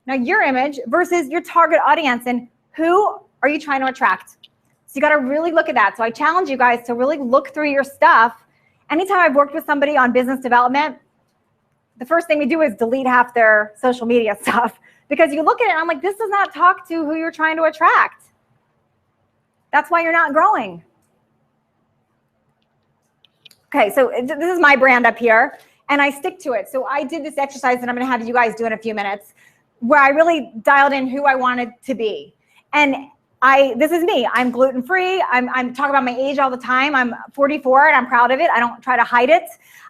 Speaker 2: now your image versus your target audience, and who are you trying to attract? So you got to really look at that. So I challenge you guys to really look through your stuff anytime I've worked with somebody on business development, the first thing we do is delete half their social media stuff, because you look at it and I'm like, this does not talk to who you're trying to attract. That's why you're not growing. Okay, so this is my brand up here, and I stick to it. So I did this exercise that I'm gonna have you guys do in a few minutes, where I really dialed in who I wanted to be. And this is me. I'm gluten-free. I'm talking about my age all the time. I'm 44 and I'm proud of it. I don't try to hide it.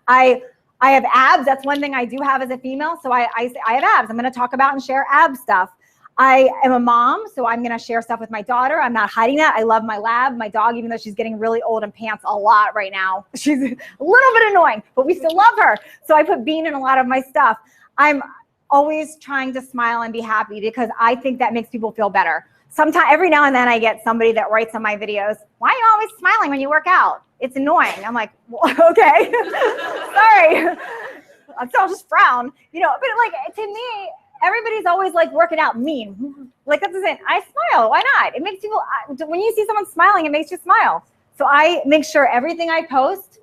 Speaker 2: I have abs. That's one thing I do have as a female. So I have abs. I'm going to talk about and share ab stuff. I am a mom, so I'm going to share stuff with my daughter. I'm not hiding that. I love my lab, my dog, even though she's getting really old and pants a lot right now. She's a little bit annoying, but we still love her. So I put Bean in a lot of my stuff. I'm always trying to smile and be happy, because I think that makes people feel better. Sometimes, every now and then, I get somebody that writes on my videos, "Why are you always smiling when you work out? It's annoying." I'm like, well, okay, sorry. I'll just frown, you know. But like, to me, everybody's always like working out mean. Like, that doesn't. I smile. Why not? It makes people. When you see someone smiling, it makes you smile. So I make sure everything I post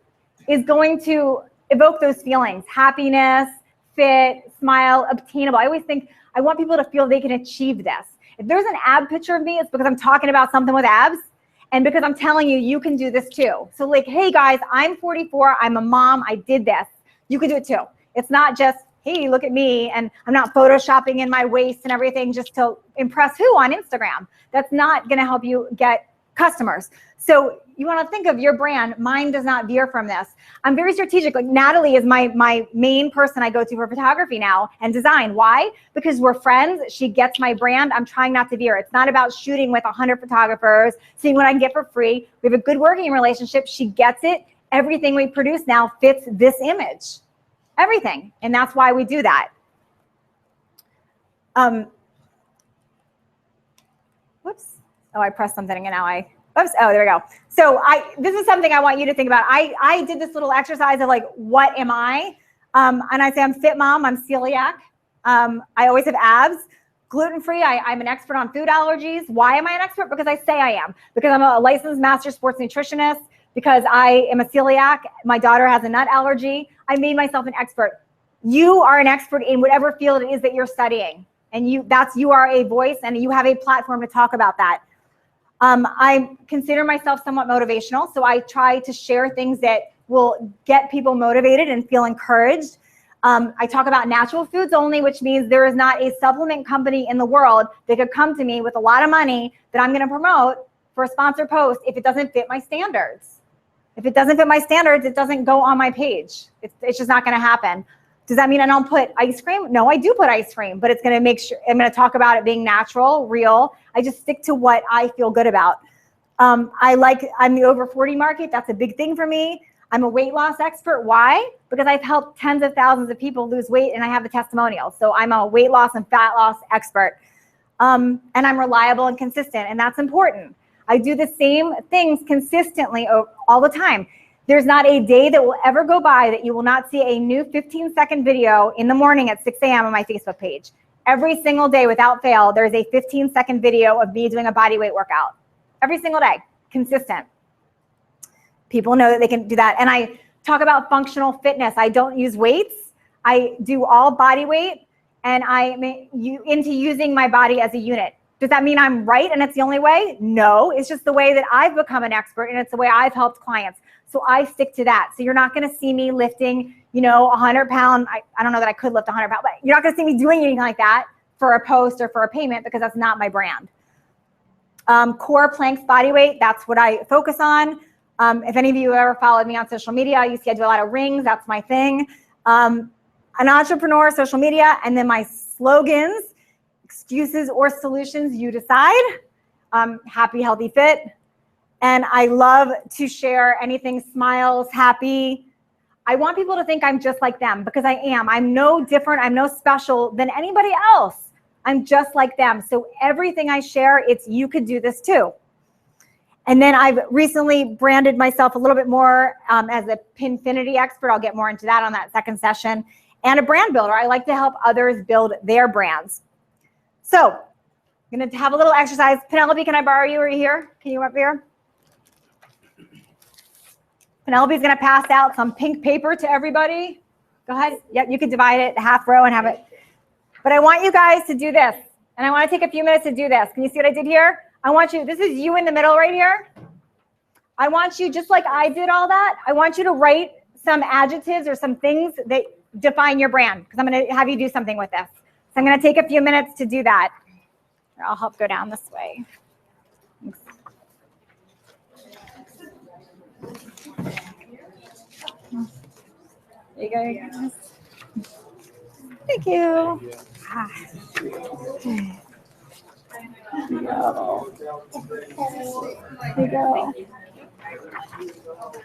Speaker 2: is going to evoke those feelings: happiness, fit, smile, obtainable. I always think I want people to feel they can achieve this. If there's an ab picture of me, it's because I'm talking about something with abs, and because I'm telling you, you can do this too. So like, hey guys, I'm 44, I'm a mom, I did this. You can do it too. It's not just, hey, look at me, and I'm not photoshopping in my waist and everything just to impress who on Instagram. That's not gonna help you get customers. So you want to think of your brand. Mine does not veer from this. I'm very strategic. Like, Natalie is my main person I go to for photography now and design. Why? Because we're friends. She gets my brand. I'm trying not to veer. It's not about shooting with 100 photographers, seeing what I can get for free. We have a good working relationship. She gets it. Everything we produce now fits this image. Everything. And that's why we do that. Whoops. Oh, I pressed something and now oops, oh, there we go. So this is something I want you to think about. I did this little exercise of like, what am I? And I say I'm fit mom, I'm celiac. I always have abs. Gluten-free, I'm an expert on food allergies. Why am I an expert? Because I say I am. Because I'm a licensed master sports nutritionist. Because I am a celiac. My daughter has a nut allergy. I made myself an expert. You are an expert in whatever field it is that you're studying. And you are a voice, and you have a platform to talk about that. I consider myself somewhat motivational, so I try to share things that will get people motivated and feel encouraged. I talk about natural foods only, which means there is not a supplement company in the world that could come to me with a lot of money that I'm going to promote for a sponsored post if it doesn't fit my standards. If it doesn't fit my standards, it doesn't go on my page. It's just not going to happen. Does that mean I don't put ice cream? No, I do put ice cream, but it's going to make sure, I'm going to talk about it being natural, real. I just stick to what I feel good about. I'm the over 40 market. That's a big thing for me. I'm a weight loss expert. Why? Because I've helped tens of thousands of people lose weight, and I have the testimonials. So I'm a weight loss and fat loss expert. And I'm reliable and consistent, and that's important. I do the same things consistently all the time. There's not a day that will ever go by that you will not see a new 15-second video in the morning at 6 a.m. on my Facebook page. Every single day, without fail, there's a 15-second video of me doing a body weight workout. Every single day, consistent. People know that they can do that. And I talk about functional fitness. I don't use weights. I do all body weight, and I'm into using my body as a unit. Does that mean I'm right and it's the only way? No, it's just the way that I've become an expert, and it's the way I've helped clients. So I stick to that. So you're not going to see me lifting, 100-pound. I don't know that I could lift 100 pounds, but you're not going to see me doing anything like that for a post or for a payment, because that's not my brand. Core planks body weight, that's what I focus on. If any of you ever followed me on social media, you see I do a lot of rings. That's my thing. An entrepreneur, social media, and then my slogans: excuses or solutions, you decide. Happy, healthy, fit. And I love to share anything smiles, happy. I want people to think I'm just like them, because I am. I'm no different. I'm no special than anybody else. I'm just like them. So everything I share, it's you could do this too. And then I've recently branded myself a little bit more as a Pinfinity expert. I'll get more into that on that second session. And a brand builder. I like to help others build their brands. So I'm going to have a little exercise. Penelope, can I borrow you? Are you here? Can you come up here? Penelope's gonna pass out some pink paper to everybody. Go ahead. Yep, you can divide it half row and have it. But I want you guys to do this. And I want to take a few minutes to do this. Can you see what I did here? I want you, this is you in the middle right here. I want you, just like I did all that, I want you to write some adjectives or some things that define your brand, because I'm going to have you do something with this. So I'm going to take a few minutes to do that. I'll help go down this way. Thanks. There you go, guys. Thank you. There you go. There you go.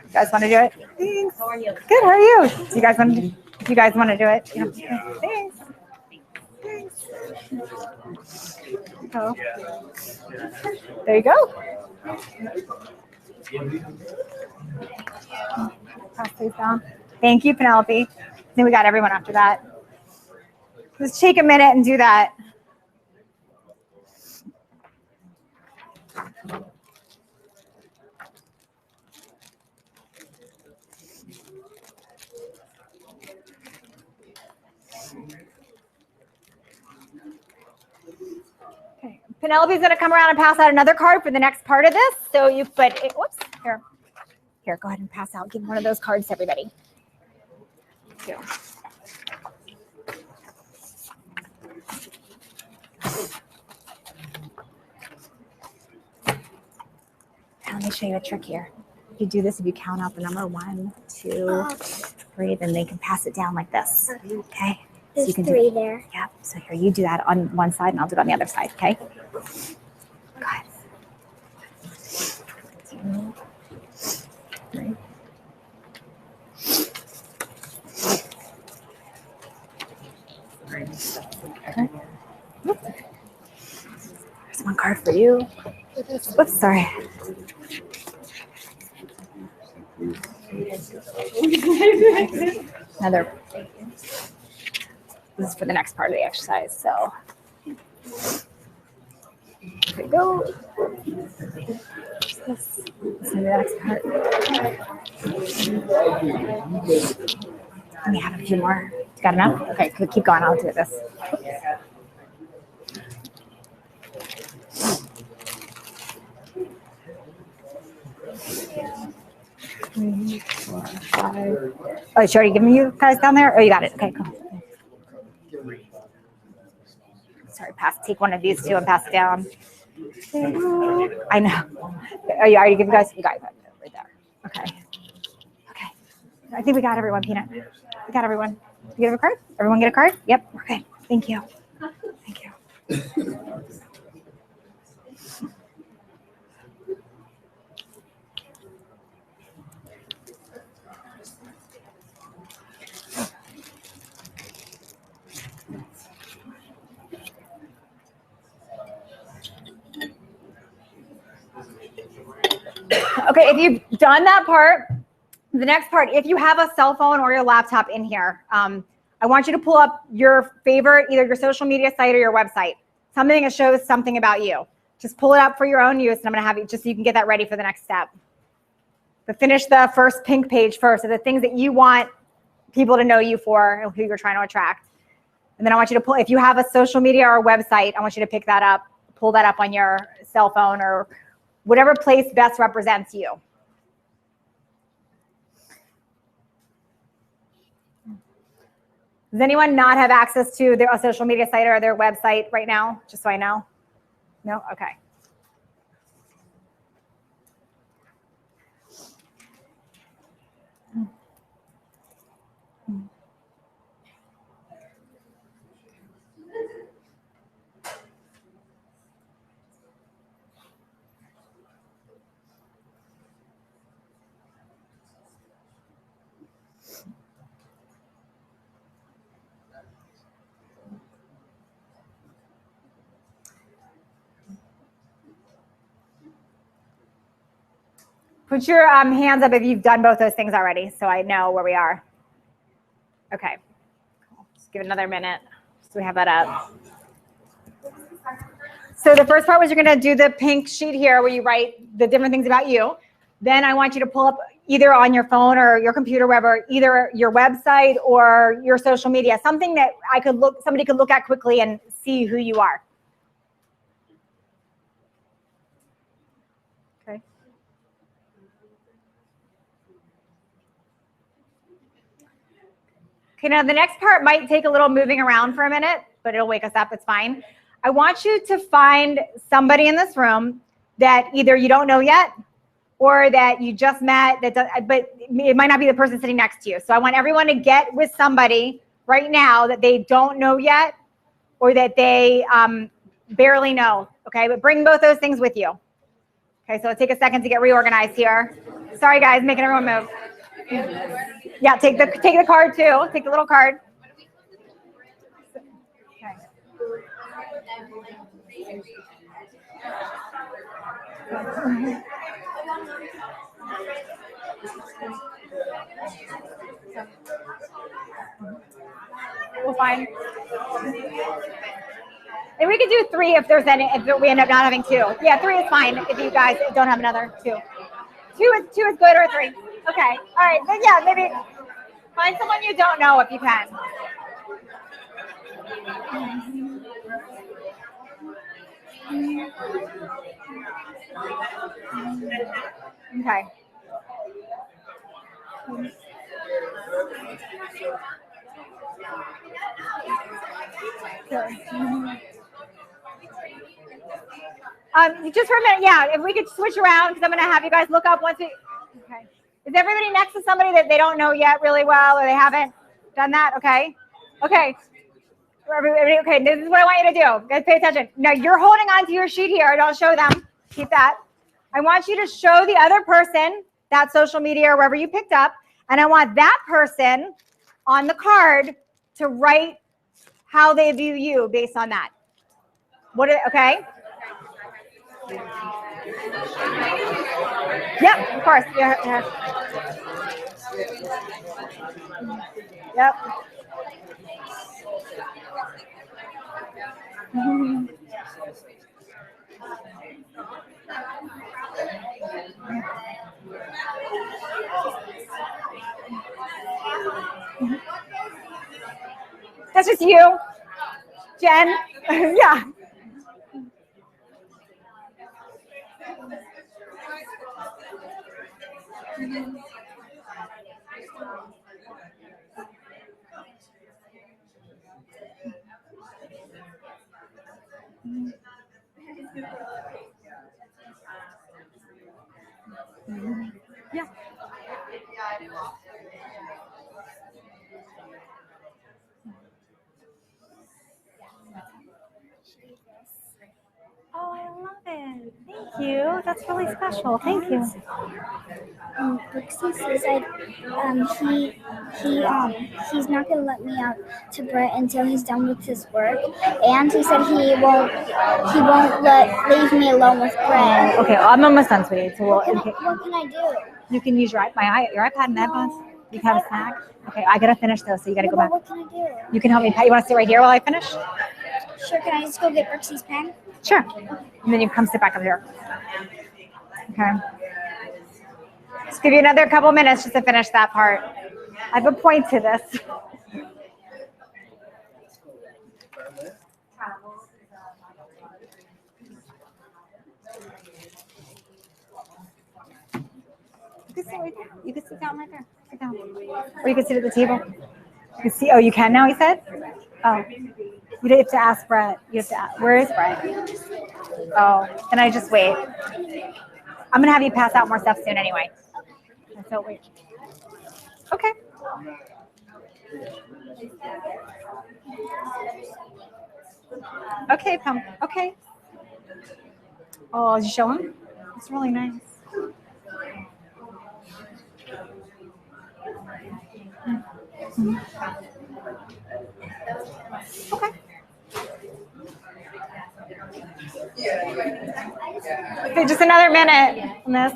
Speaker 2: You guys want to do it? Thanks. How are you? Good. How are you? Do you guys want to? Do you guys want to do it? Yeah. Thanks. Thanks. Oh. There you go. Pass these down. Thank you, Penelope. Then we got everyone after that. Just take a minute and do that. Okay. Penelope's going to come around and pass out another card for the next part of this. So you put it, whoops, here, go ahead and pass out. Give one of those cards to everybody. Thank you. Let me show you a trick here. You do this if you count out the number 1, 2, 3, then they can pass it down like this. Okay?
Speaker 1: There's
Speaker 2: so you can
Speaker 1: 3 there.
Speaker 2: Yep. So here, you do that on one side, and I'll do it on the other side. Okay? Go ahead. 2, 3. Okay. There's one card for you. Whoops, sorry. Another. This is for the next part of the exercise. So there you go. This is the next part. Let me have a few more. You got enough? Okay, keep going. I'll do this. Three, 4, 5. Oh, she already given you guys down there? Oh, you got it. Okay, cool. Sorry, take one of these two and pass it down. I know. Oh, you already give you guys? You got it right there. Okay. Okay. I think we got everyone, Peanut. We got everyone. You get a card? Everyone get a card? Yep. Okay. Thank you. Thank you. Okay, if you've done that part, the next part, if you have a cell phone or your laptop in here, I want you to pull up your favorite, either your social media site or your website, something that shows something about you. Just pull it up for your own use, and I'm going to have you just so you can get that ready for the next step. But finish the first pink page first, of the things that you want people to know you for, who you're trying to attract. And then I want you to pull, if you have a social media or a website, I want you to pick that up, pull that up on your cell phone or whatever place best represents you. Does anyone not have access to their social media site or their website right now? Just so I know. No? Okay. Put your hands up if you've done both those things already, so I know where we are. Okay, cool. Just give it another minute so we have that up. So the first part was you're gonna do the pink sheet here where you write the different things about you. Then I want you to pull up either on your phone or your computer, wherever, either your website or your social media, something that somebody could look at quickly and see who you are. Okay. Okay, now the next part might take a little moving around for a minute, but it'll wake us up, it's fine. I want you to find somebody in this room that either you don't know yet, or that you just met, but it might not be the person sitting next to you. So I want everyone to get with somebody right now that they don't know yet, or that they barely know, okay? But bring both those things with you. Okay, so it'll take a second to get reorganized here. Sorry guys, making everyone move. Yeah, take the card too, take the little card. Okay. We'll find. And we could do 3 if there's any. If we end up not having 2. Yeah, 3 is fine if you guys don't have another 2. 2 is good, or 3. Okay. All right. Then yeah, maybe find someone you don't know if you can. Okay. Just for a minute, yeah, if we could switch around, because I'm going to have you guys look up once we, okay. Is everybody next to somebody that they don't know yet really well, or they haven't done that? Okay. Okay. Okay, this is what I want you to do. Guys, pay attention. Now, you're holding on to your sheet here. Don't show them. Keep that. I want you to show the other person that social media or wherever you picked up, and I want that person on the card to write how they view you based on that. Okay? Yep, of course. Yeah. Yep. That's just you, Jen. Yeah. Yeah. Oh, I love it. Thank you. That's really special. Thank you.
Speaker 1: Brooksy says he's not gonna let me out to Brett until he's done with his work, and he said he won't leave me alone with Brett.
Speaker 2: Okay, well, I'm almost done, sweetie. So
Speaker 1: What can I do?
Speaker 2: You can use your iPad and headphones. You can have a snack. Okay, I gotta finish though, so you gotta go back.
Speaker 1: What can I do?
Speaker 2: You can help me. You want to sit right here while I finish?
Speaker 1: Sure. Can I just go get Brooksy's pen?
Speaker 2: Sure. And then you come sit back up here. Okay. Just give you another couple minutes just to finish that part. I have a point to this. You can sit right there. You can sit down right there. Sit down. Or you can sit at the table. You can see. Oh, you can now, he said? Oh. You don't have to ask Brett. You have to ask. Where is Brett? Oh, then I just wait. I'm going to have you pass out more stuff soon anyway. So wait. Okay. Okay, come. Okay. Oh, did you show him? It's really nice. Mm-hmm. Okay. Okay, just another minute on this.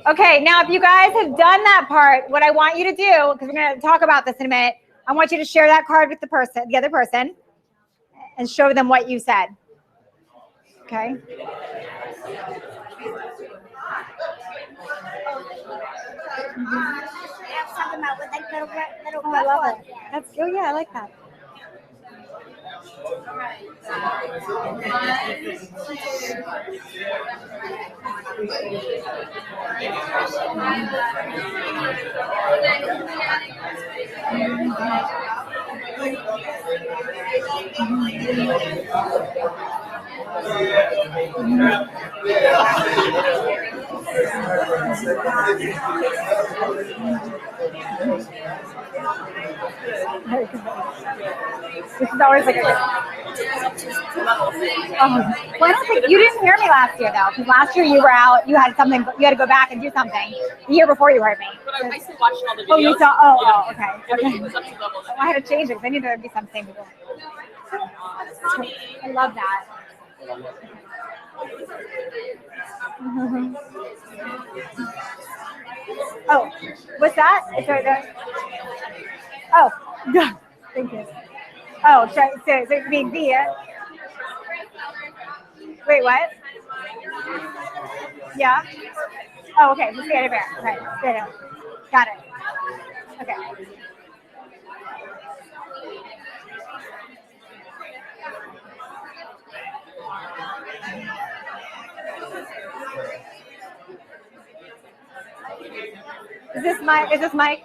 Speaker 2: Okay, now if you guys have done that part, what I want you to do, because we're going to talk about this in a minute, I want you to share that card with the other person, and show them what you said. Okay.
Speaker 1: Talking about with like little
Speaker 2: Oh, I love it. That's yeah, I like that. This is always like well, I don't think you didn't hear me last year though, because last year you were out, you had something, you had to go back and do something. The year before you heard me.
Speaker 4: But I still watched all the videos.
Speaker 2: Oh, you saw? Oh, okay.
Speaker 4: Everything was up to level.
Speaker 2: I had to change it because I knew there would be some same people. I love that. Oh, what's that? It's right there. Oh, yeah. Thank you. Oh, so it means B, yeah? Wait, what? Yeah? Oh, okay. Just get it there. Okay. Get it. Got it. Okay. Is this Mike?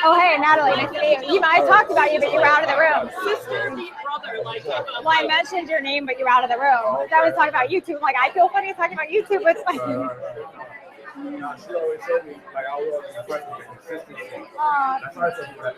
Speaker 2: Oh, hey, Natalie. Nice to meet you. I talked about you, but you were out of the room.
Speaker 4: Sister, meet brother, like.
Speaker 2: Well, I mentioned your name, but you were out of the room. I was talking about YouTube. Like, I feel funny talking about YouTube, but it's fine.
Speaker 3: She always told me, like, I was impressed with the consistency. That's why I said that.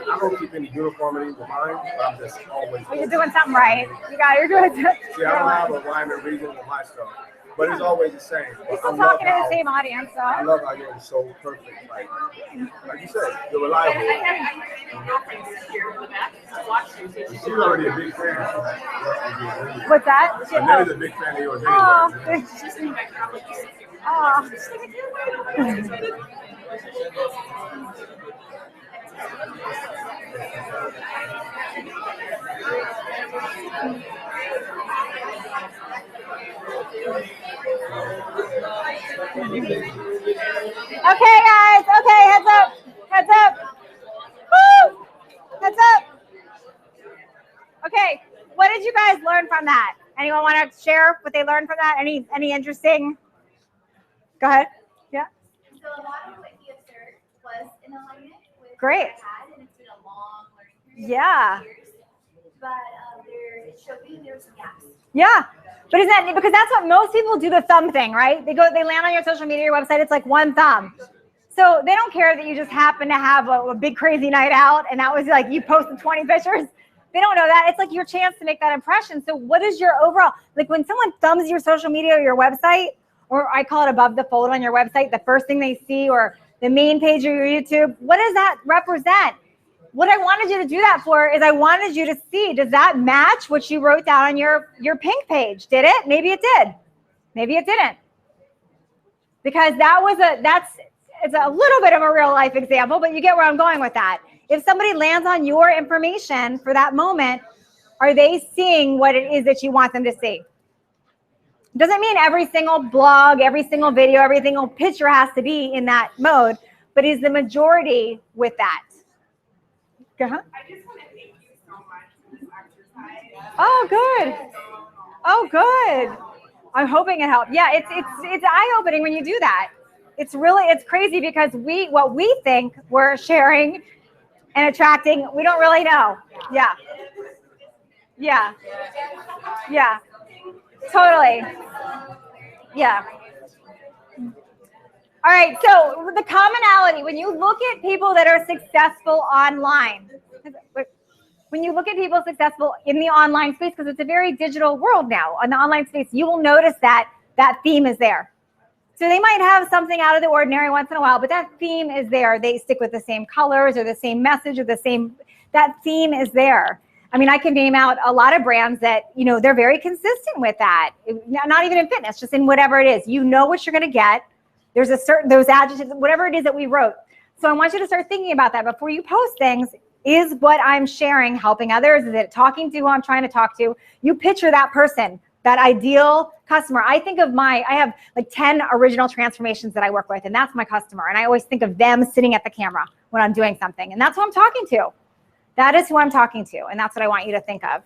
Speaker 3: I don't keep any uniformity with mine, but I'm just always.
Speaker 2: Well, you're doing something right. You're doing something.
Speaker 3: See, I don't have a rhyme and reason with my stuff, but it's always the same.
Speaker 2: You're still talking to the same audience, so.
Speaker 3: I love how you're so perfect. Like you said, you're reliable.
Speaker 4: I have girlfriends here in the back to watch you.
Speaker 3: She's already a big fan.
Speaker 2: What's that?
Speaker 3: Another's a big fan of yours
Speaker 2: Oh.
Speaker 3: anyway.
Speaker 4: She's in my car with you.
Speaker 2: Oh. Okay, guys. Okay, heads up. Heads up. Woo! Heads up. Okay, what did you guys learn from that? Anyone want to share what they learned from that? Any interesting? Go ahead. Yeah.
Speaker 5: So a lot of what he observed was in alignment with
Speaker 2: Great.
Speaker 5: what I had, and it's been a long learning period.
Speaker 2: Yeah.
Speaker 5: Years. But it showed me there were some gaps.
Speaker 2: Yeah. But is that because that's what most people do, the thumb thing, right? They land on your social media, your website, it's like one thumb. So they don't care that you just happen to have a big crazy night out and that was like you posted 20 pictures. They don't know that. It's like your chance to make that impression. So what is your overall, like when someone thumbs your social media or your website, or I call it above the fold on your website, the first thing they see, or the main page of your YouTube, what does that represent? What I wanted you to do that for is I wanted you to see, does that match what you wrote down on your pink page? Did it? Maybe it did. Maybe it didn't. Because it's a little bit of a real life example, but you get where I'm going with that. If somebody lands on your information for that moment, are they seeing what it is that you want them to see? Doesn't mean every single blog, every single video, every single picture has to be in that mode, but is the majority with that? Uh-huh.
Speaker 4: I just want to thank you so much for this exercise.
Speaker 2: Oh, good. Oh, good. I'm hoping it helped. Yeah, it's eye-opening when you do that. It's crazy because what we think we're sharing and attracting, we don't really know. Yeah. Yeah. Yeah. Totally. Yeah. All right, so the commonality, when you look at people that are successful online, when you look at people successful in the online space, because it's a very digital world now, on the online space, you will notice that theme is there. So they might have something out of the ordinary once in a while, but that theme is there. They stick with the same colors or the same message or that theme is there. I mean, I can name out a lot of brands that, you know, they're very consistent with that. Not even in fitness, just in whatever it is. You know what you're going to get. There's those adjectives, whatever it is that we wrote. So I want you to start thinking about that before you post things. Is what I'm sharing helping others? Is it talking to who I'm trying to talk to? You picture that person, that ideal customer. I have like 10 original transformations that I work with, and that's my customer. And I always think of them sitting at the camera when I'm doing something. And that's who I'm talking to. That is who I'm talking to. And that's what I want you to think of.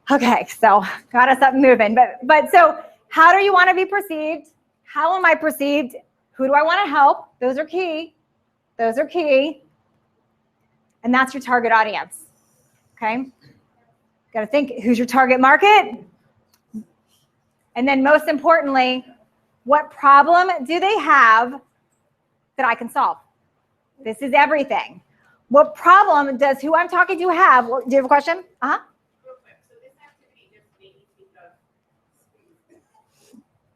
Speaker 2: Okay, so got us up moving. But so how do you want to be perceived? How am I perceived? Who do I want to help? Those are key. Those are key. And that's your target audience. Okay? Got to think, who's your target market? And then most importantly, what problem do they have that I can solve? This is everything. What problem does who I'm talking to have? Well, do you have a question? Uh-huh.
Speaker 6: Real quick, so this activity just made me think of,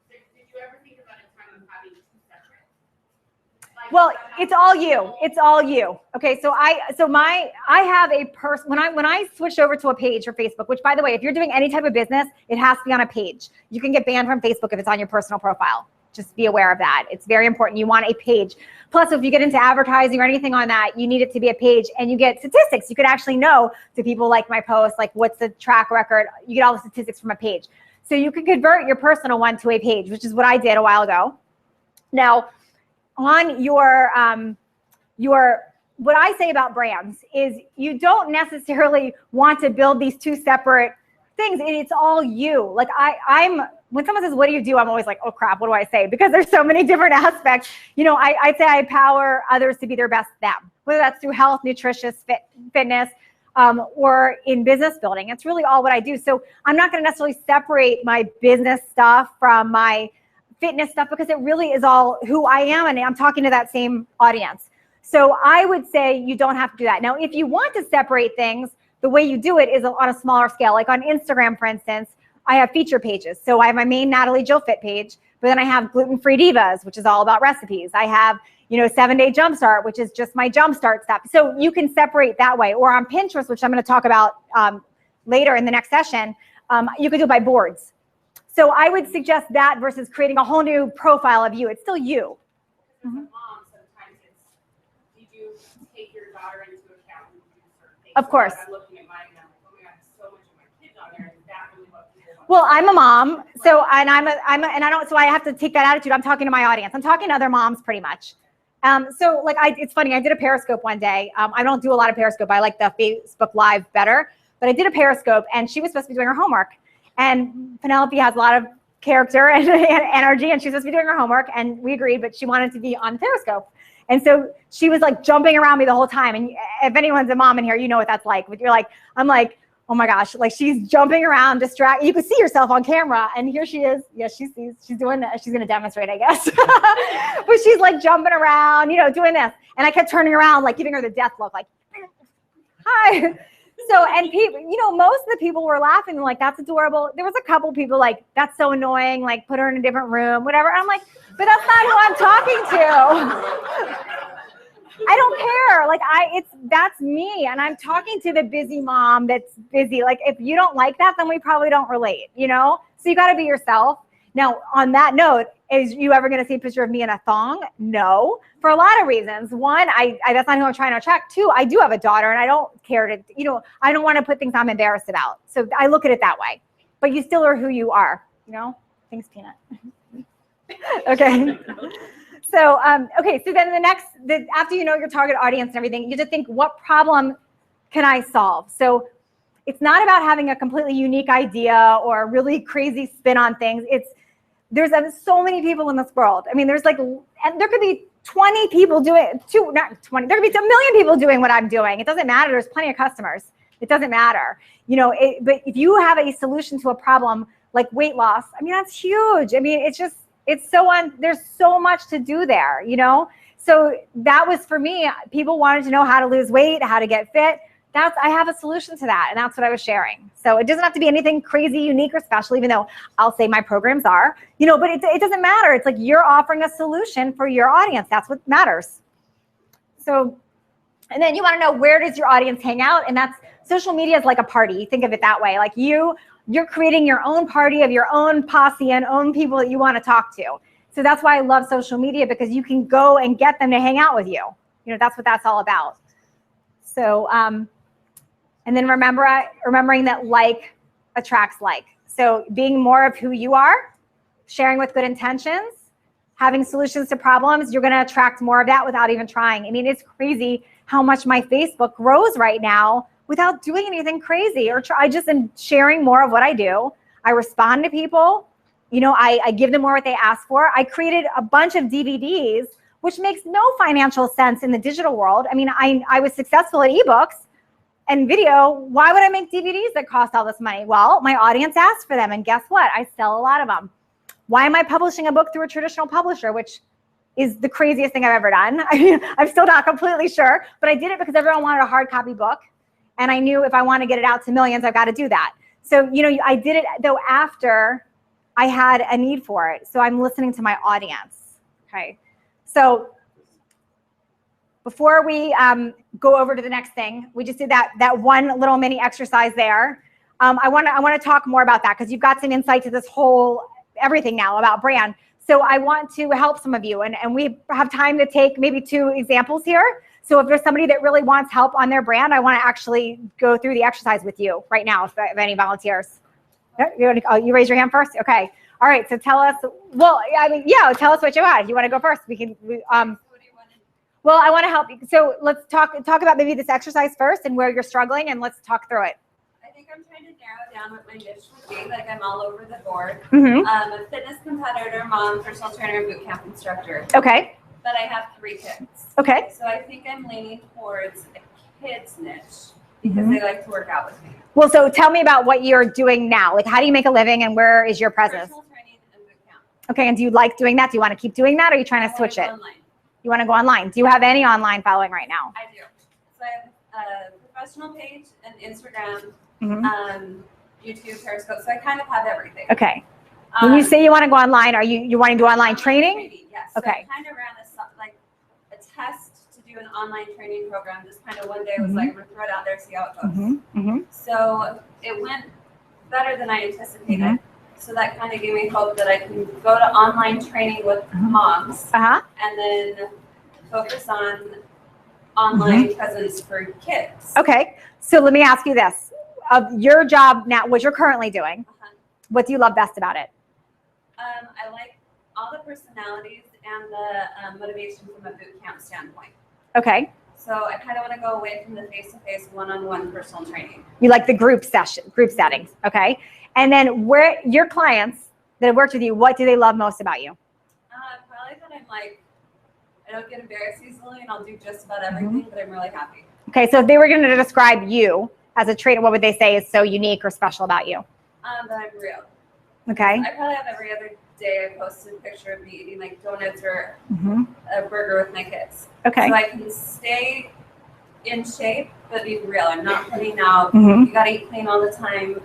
Speaker 6: did you ever think about a time of having two separate? Like,
Speaker 2: Well, it's all you. It's all you. Okay, so I have a person when I switched over to a page for Facebook, which by the way, if you're doing any type of business, it has to be on a page. You can get banned from Facebook if it's on your personal profile. Just be aware of that. It's very important. You want a page. Plus, if you get into advertising or anything on that, you need it to be a page and you get statistics. You could actually know, do people like my post? Like, what's the track record? You get all the statistics from a page. So you can convert your personal one to a page, which is what I did a while ago. Now, on your what I say about brands is you don't necessarily want to build these two separate things. It's all you. Like when someone says, what do you do? I'm always like, oh crap, what do I say? Because there's so many different aspects. You know, I'd say I empower others to be their best them, whether that's through health, nutrition, fitness, or in business building. It's really all what I do. So I'm not going to necessarily separate my business stuff from my fitness stuff because it really is all who I am and I'm talking to that same audience. So I would say you don't have to do that. Now, if you want to separate things, the way you do it is on a smaller scale. Like on Instagram, for instance, I have feature pages. So I have my main Natalie Jill Fit page, but then I have Gluten-Free Divas, which is all about recipes. I have, 7-Day Jumpstart, which is just my jumpstart stuff. So you can separate that way. Or on Pinterest, which I'm going to talk about later in the next session, you can do it by boards. So I would suggest that versus creating a whole new profile of you. It's still you.
Speaker 6: as a mom, sometimes it's, you do take your daughter into account and do certain things.
Speaker 2: Of course.
Speaker 6: I'm looking at mine and I'm like, oh my God, so much of my kids on there. Is that really what people want?
Speaker 2: Well, I'm a mom, so so I have to take that attitude. I'm talking to my audience. I'm talking to other moms pretty much. So like it's funny. I did a Periscope one day. I don't do a lot of Periscope. I like the Facebook Live better, but I did a Periscope and she was supposed to be doing her homework. And Penelope has a lot of character and energy, and she's supposed to be doing her homework, and we agreed, but she wanted to be on Periscope. And so she was like jumping around me the whole time. And if anyone's a mom in here, you know what that's like. But I'm like, oh my gosh, like she's jumping around, distracted. You can see yourself on camera, and here she is. Yes, she's doing that. She's gonna demonstrate, I guess. But she's like jumping around, doing this. And I kept turning around, like giving her the death look, like, hi. So, and people, most of the people were laughing, like, that's adorable. There was a couple people like, that's so annoying, like, put her in a different room, whatever. I'm like, but that's not who I'm talking to. I don't care. Like, that's me. And I'm talking to the busy mom that's busy. Like, if you don't like that, then we probably don't relate, So you got to be yourself. Now, on that note, is you ever going to see a picture of me in a thong? No, for a lot of reasons. One, that's not who I'm trying to attract. Two, I do have a daughter and I don't care to, I don't want to put things I'm embarrassed about. So I look at it that way. But you still are who you are, Thanks, Peanut. Okay. So, so then after you know your target audience and everything, you just think, what problem can I solve? So it's not about having a completely unique idea or a really crazy spin on things. There's so many people in this world. I mean, and there could be 20 people doing, not 20, there could be a million people doing what I'm doing. It doesn't matter. There's plenty of customers. It doesn't matter. But if you have a solution to a problem like weight loss, I mean, that's huge. I mean, there's so much to do there, So that was for me. People wanted to know how to lose weight, how to get fit. I have a solution to that, and that's what I was sharing. So it doesn't have to be anything crazy, unique, or special, even though I'll say my programs are, you know, but it doesn't matter. It's like you're offering a solution for your audience. That's what matters. So, and then you want to know, where does your audience hang out? And that's, social media is like a party. Think of it that way. Like you're creating your own party of your own posse and own people that you want to talk to. So that's why I love social media, because you can go and get them to hang out with you. You know, that's what that's all about. So, and then remembering that like attracts like. So being more of who you are, sharing with good intentions, having solutions to problems, you're going to attract more of that without even trying. I mean, it's crazy how much my Facebook grows right now without doing anything crazy. I just am sharing more of what I do. I respond to people. You know, I give them more what they ask for. I created a bunch of DVDs, which makes no financial sense in the digital world. I mean, I was successful at ebooks and video. Why would I make DVDs that cost all this money? Well, my audience asked for them, and guess what? I sell a lot of them. Why am I publishing a book through a traditional publisher, which is the craziest thing I've ever done? I mean, I'm still not completely sure, but I did it because everyone wanted a hard copy book, and I knew if I want to get it out to millions, I've got to do that. So, you know, I did it though after I had a need for it. So I'm listening to my audience. Okay. So before we go over to the next thing, we just did that one little mini exercise there. I want to talk more about that, because you've got some insight to this whole everything now about brand. So I want to help some of you, and we have time to take maybe 2 examples here. So if there's somebody that really wants help on their brand, I want to actually go through the exercise with you right now, if any volunteers. You raise your hand first? Okay. All right. So tell us, well, I mean, yeah, tell us what you want. If you want to go first, we can, well, I want to help you. So let's talk about maybe this exercise first and where you're struggling, and let's talk through it.
Speaker 4: I think I'm trying to narrow down what my niche would be. Like, I'm all over the board.
Speaker 2: Mm-hmm.
Speaker 4: A fitness competitor, mom, personal trainer, and boot camp instructor.
Speaker 2: Okay.
Speaker 4: But I have 3 kids.
Speaker 2: Okay.
Speaker 4: So I think I'm leaning towards a kids niche, because they like to work out with me.
Speaker 2: Well, so tell me about what you're doing now. Like, how do you make a living, and where is your presence?
Speaker 4: Personal training and boot camp.
Speaker 2: Okay. And do you like doing that? Do you want to keep doing that, or are you trying to switch it?
Speaker 4: Online.
Speaker 2: You want to go online. Do you have any online following right now?
Speaker 4: I do. So I have a professional page, and Instagram,
Speaker 2: Mm-hmm.
Speaker 4: YouTube, Periscope. So I kind of have everything.
Speaker 2: Okay. When you say you want to go online, are you wanting to do online training?
Speaker 4: Yes.
Speaker 2: Okay.
Speaker 4: So I kind of ran a test to do an online training program. Just kind of one day was like, I'm gonna throw it out there, see how it goes.
Speaker 2: Mm-hmm. Mm-hmm.
Speaker 4: So it went better than I anticipated. So that kind of gave me hope that I can go to online training with moms,
Speaker 2: Uh-huh.
Speaker 4: and then focus on online presence for kids.
Speaker 2: Okay. So let me ask you this. Of your job now, what you're currently doing, what do you love best about it?
Speaker 4: I like all the personalities and the motivation from a boot camp standpoint.
Speaker 2: Okay.
Speaker 4: So I kind of want to go away from the face-to-face, one-on-one personal training.
Speaker 2: You like the group settings. Okay. And then where your clients that have worked with you, what do they love most about you?
Speaker 4: Probably that I'm like, I don't get embarrassed easily, and I'll do just about everything, but I'm really happy.
Speaker 2: Okay. So if they were going to describe you as a trainer, what would they say is so unique or special about you?
Speaker 4: That I'm real.
Speaker 2: Okay.
Speaker 4: I probably have every other day I post a picture of me eating like donuts or
Speaker 2: Mm-hmm.
Speaker 4: a burger with my kids.
Speaker 2: Okay.
Speaker 4: So I can stay in shape, but be real. I'm not putting out,
Speaker 2: Mhm.
Speaker 4: you gotta eat clean all the time,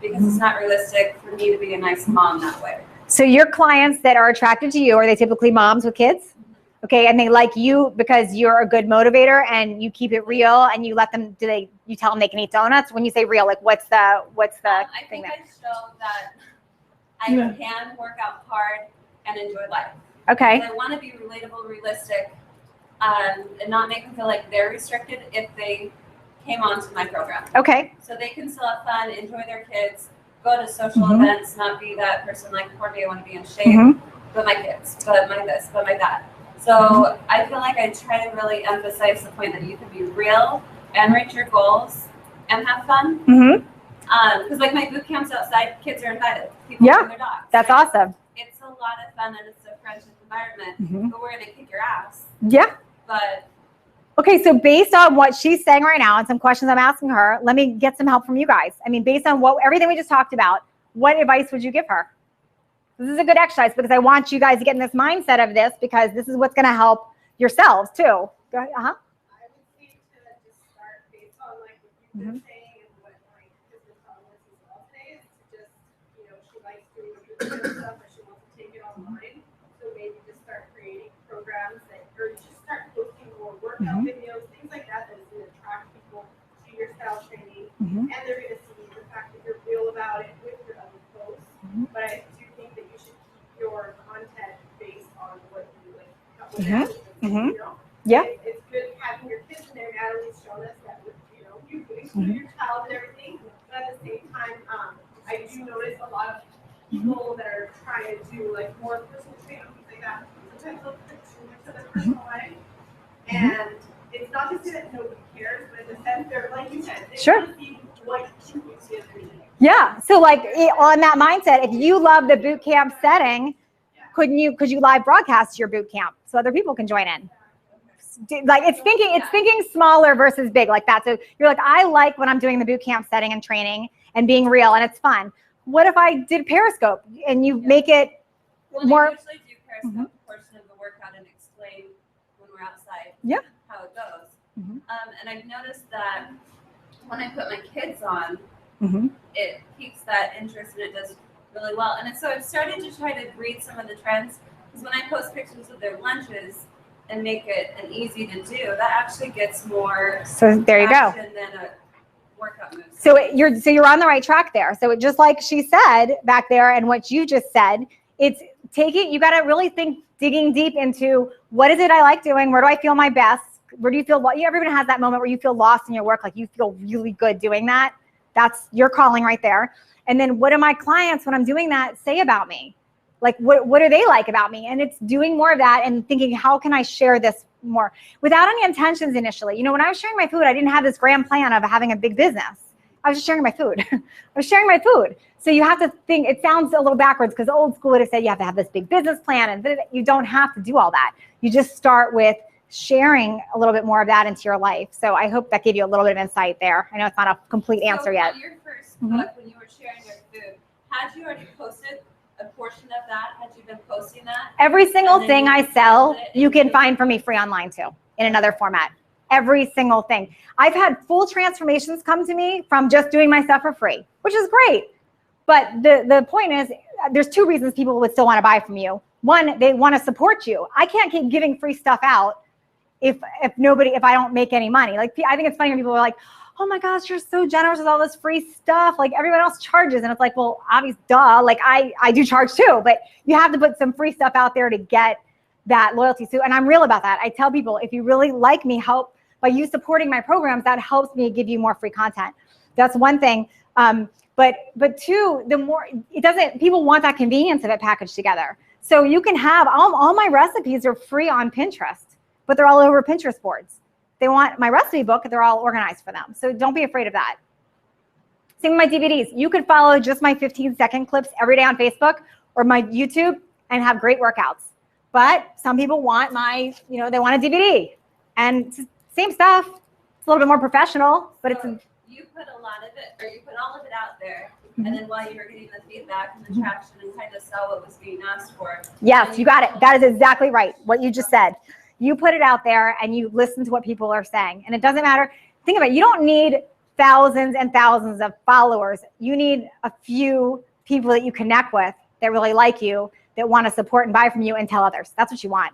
Speaker 4: because it's not realistic for me to be a nice mom that way.
Speaker 2: So your clients that are attracted to you, are they typically moms with kids? Okay, and they like you because you're a good motivator and you keep it real, and you let them, you tell them they can eat donuts? When you say real, like what's the
Speaker 4: I
Speaker 2: thing
Speaker 4: think
Speaker 2: that?
Speaker 4: I show that I can work out hard and enjoy life.
Speaker 2: Okay.
Speaker 4: I want to be relatable, realistic, and not make them feel like they're restricted if they came onto my program.
Speaker 2: Okay.
Speaker 4: So they can still have fun, enjoy their kids, go to social events, not be that person like, poor me, I want to be in shape, but my kids, but my this, but my that. So I feel like I try to really emphasize the point that you can be real and reach your goals and have fun. Because like my boot camps outside, kids are invited. People bring their dogs.
Speaker 2: That's awesome.
Speaker 4: It's a lot of fun, and it's a friendship environment, but we're going to kick your ass.
Speaker 2: Yeah.
Speaker 4: But
Speaker 2: Okay, so based on what she's saying right now and some questions I'm asking her, let me get some help from you guys. I mean, based on everything we just talked about, what advice would you give her? This is a good exercise because I want you guys to get in this mindset of this, because this is what's going to help yourselves too. Go ahead.
Speaker 6: I would say to just start been saying and what like has been telling us as well today is to just, she likes doing the good stuff, but she wants to take it online. So maybe just start creating programs or just start posting more workout videos, things like that that's going to attract people to your style training. And they're going to see the fact that you're real about it with your other posts. But I do think that you should keep your content based on what you like.
Speaker 2: Yeah.
Speaker 6: It's good having your kids in there. Natalie's shown us that with, you include your child and everything. But at the same time, I do notice a lot of people that are trying to do like more personal training, things like that. Sometimes they'll put too much of their personal life. And it's not to say that nobody cares, but in the sense they're, like you said, they want to see what you see every day.
Speaker 2: Yeah. So like on that mindset, if you love the boot camp setting, could you live broadcast your boot camp so other people can join in? Like it's thinking smaller versus big like that. So you're like, I like when I'm doing the boot camp setting and training and being real and it's fun. What if I did Periscope and you make it more?
Speaker 4: I usually do Periscope portion of the workout and explain when we're outside how it goes. And I've noticed that when I put my kids on, it piques that interest and it does really well. And so I've started to try to read some of the trends because when I post pictures of their lunches and make it an easy to do, that actually gets more
Speaker 2: so there you go
Speaker 4: than a workout move.
Speaker 2: So you're on the right track there. So just like she said back there and what you just said, it's you got to really think, digging deep into what is it I like doing? Where do I feel my best? Where do you feel, everyone has that moment where you feel lost in your work, like you feel really good doing that. That's your calling right there. And then what do my clients, when I'm doing that, say about me? Like, what do they like about me? And it's doing more of that and thinking, how can I share this more without any intentions initially? When I was sharing my food, I didn't have this grand plan of having a big business. I was just sharing my food. I was sharing my food. So you have to think, it sounds a little backwards because old school would have said you have to have this big business plan, and you don't have to do all that. You just start with sharing a little bit more of that into your life. So I hope that gave you a little bit of insight there. I know it's not a complete answer yet.
Speaker 4: On your first book, when you were sharing your food, had you already posted a portion of that? Had you been posting that?
Speaker 2: Every single thing I sell, you can find for me free online too, in another format. Every single thing. I've had full transformations come to me from just doing my stuff for free, which is great. But the point is, there's two reasons people would still want to buy from you. One, they want to support you. I can't keep giving free stuff out if I don't make any money. Like, I think it's funny when people are like, oh my gosh, you're so generous with all this free stuff. Like everyone else charges. And it's like, well, obviously, duh. Like I do charge too, but you have to put some free stuff out there to get that loyalty. So, and I'm real about that. I tell people, if you really like me, help by you supporting my programs, that helps me give you more free content. That's one thing. But two, the more people want that convenience of it packaged together. So you can have all my recipes are free on Pinterest, but they're all over Pinterest boards. They want my recipe book, they're all organized for them. So don't be afraid of that. Same with my DVDs. You could follow just my 15-second clips every day on Facebook or my YouTube and have great workouts. But some people want they want a DVD. And it's the same stuff. It's a little bit more professional, but
Speaker 4: you put a lot of it, or you put all of it out there, and then while you were getting the feedback and the traction and kind of sell what was being asked for.
Speaker 2: Yes, you got it. That is exactly right, what you just said. You put it out there and you listen to what people are saying. And it doesn't matter. Think about it. You don't need thousands and thousands of followers. You need a few people that you connect with that really like you, that want to support and buy from you and tell others. That's what you want.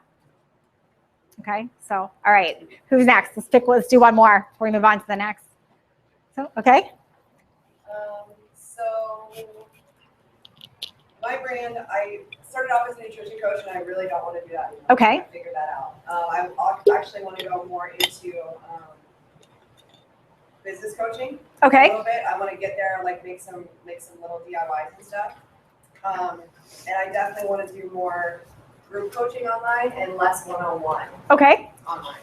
Speaker 2: Okay, so, all right. Who's next? Let's do one more before we move on to the next. So, okay.
Speaker 7: So my brand, I started off as a nutrition coach, and I really don't want to do that anymore.
Speaker 2: Okay.
Speaker 7: I figured that out. I actually want to go more into business coaching.
Speaker 2: Okay.
Speaker 7: A little bit. I want to get there, like make some little DIYs and stuff. And I definitely want to do more group coaching online and less one-on-one.
Speaker 2: Okay.
Speaker 7: Online.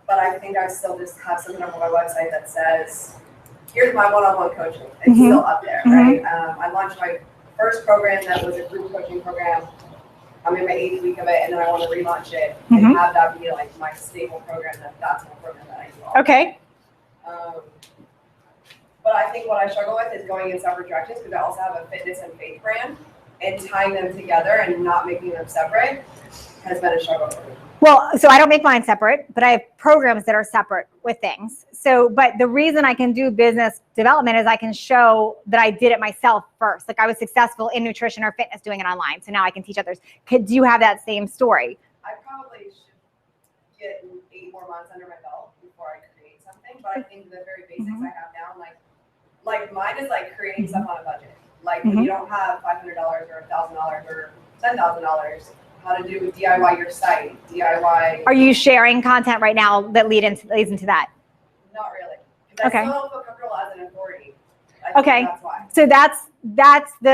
Speaker 7: But I think I still just have something on my website that says, here's my one-on-one coaching. It's still up there, right? I launched my first program that was a group coaching program. I'm in my 8th week of it, and then I want to relaunch it and have that be like my staple program. That's my program that I do.
Speaker 2: Okay.
Speaker 7: But I think what I struggle with is going in separate directions, because I also have a fitness and faith brand, and tying them together and not making them separate has been a struggle for me.
Speaker 2: Well, so I don't make mine separate, but I have programs that are separate with things. So, but the reason I can do business development is I can show that I did it myself first. Like I was successful in nutrition or fitness doing it online. So now I can teach others. Do you have that same story?
Speaker 7: I probably should get 8 more months under my belt before I create something, but I think the very basics I have now, like mine is like creating stuff on a budget. Like if you don't have $500 or $1,000 or $10,000, how to do DIY your site, DIY.
Speaker 2: Are you sharing content right now that leads into that?
Speaker 7: Not really. Because
Speaker 2: Okay.
Speaker 7: I still don't feel comfortable as an authority. I think
Speaker 2: Okay.
Speaker 7: that's why.
Speaker 2: So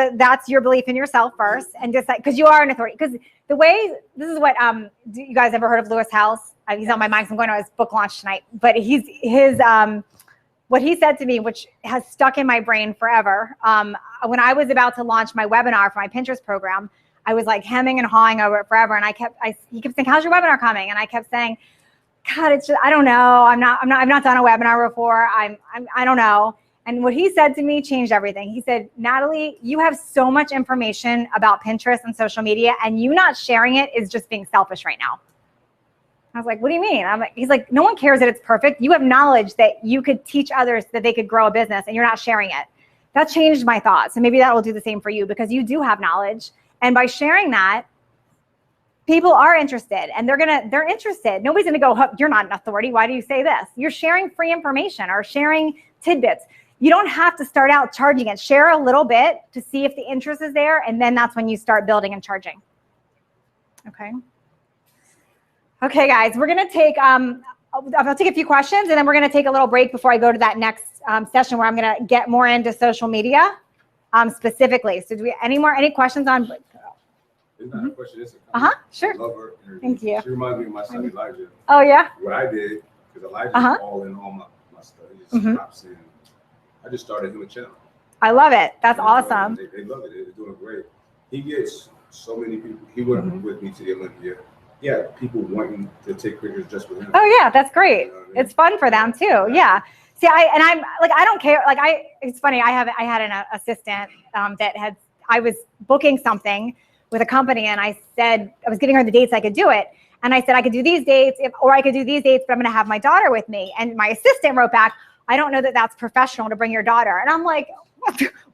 Speaker 2: that's your belief in yourself first, and just like because you are an authority. Because the way this is what do you guys ever heard of Lewis Howes? He's on my mind. So I'm going to his book launch tonight. But what he said to me, which has stuck in my brain forever. When I was about to launch my webinar for my Pinterest program, I was like hemming and hawing over it forever. And he kept saying, "How's your webinar coming?" And I kept saying, "God, it's just, I don't know. I've not done a webinar before. I don't know." And what he said to me changed everything. He said, "Natalie, you have so much information about Pinterest and social media, and you not sharing it is just being selfish right now." I was like, "What do you mean?" He's like, "No one cares that it's perfect. You have knowledge that you could teach others that they could grow a business, and you're not sharing it." That changed my thoughts. And maybe that will do the same for you because you do have knowledge. And by sharing that, people are interested and they're interested. Nobody's going to go, "You're not an authority. Why do you say this?" You're sharing free information or sharing tidbits. You don't have to start out charging it. Share a little bit to see if the interest is there. And then that's when you start building and charging. Okay. Okay, guys, we're going to take, I'll take a few questions and then we're going to take a little break before I go to that next session where I'm going to get more into social media specifically. So any questions on?
Speaker 3: It's not a question, it's a comment.
Speaker 2: Sure.
Speaker 3: I love her energy.
Speaker 2: Thank you.
Speaker 3: She reminds me of my son Elijah.
Speaker 2: Oh, yeah?
Speaker 3: What I did, because Elijah's all in all my stuff. He just stops in. I just started him a channel.
Speaker 2: I love it. That's
Speaker 3: And,
Speaker 2: awesome.
Speaker 3: They love it. They're doing great. He gets so many people. He went with me to the Olympia. Yeah, people wanting to take pictures just with him.
Speaker 2: Oh, yeah, that's great.
Speaker 3: You know what I mean?
Speaker 2: It's fun for them too. Yeah. See, I'm like, I don't care. Like it's funny. I had an assistant I was booking something with a company and I said, I was giving her the dates I could do it. And I said, I could do these dates or I could do these dates, but I'm going to have my daughter with me. And my assistant wrote back, "I don't know that that's professional to bring your daughter." And I'm like,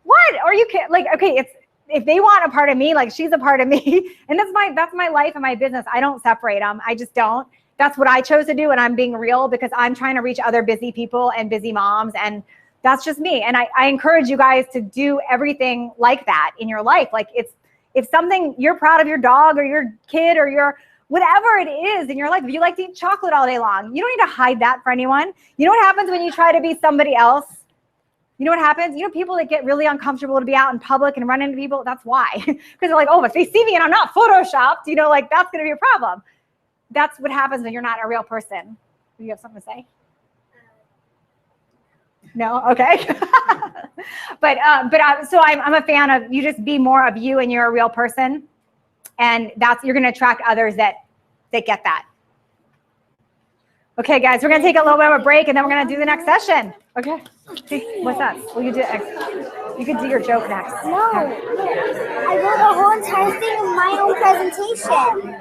Speaker 2: what? Are you kidding? Like, okay, if they want a part of me, like she's a part of me. And that's my life and my business. I don't separate them. I just don't. That's what I chose to do. And I'm being real because I'm trying to reach other busy people and busy moms. And that's just me. And I encourage you guys to do everything like that in your life. Like if something you're proud of your dog or your kid or your whatever it is in your life, if you like to eat chocolate all day long, you don't need to hide that for anyone. You know what happens when you try to be somebody else? You know what happens? You know, people that get really uncomfortable to be out in public and run into people, that's why. Because they're like, "Oh, if they see me and I'm not photoshopped, you know, like that's going to be a problem." That's what happens when you're not a real person. Do you have something to say? No? Okay. So I'm a fan of you just be more of you and you're a real person. And you're going to attract others that get that. Okay, guys, we're going to take a little bit of a break and then we're going to do the next session. Okay. What's that? Well, you can do your joke next.
Speaker 1: No, I wrote a whole entire thing in my own presentation.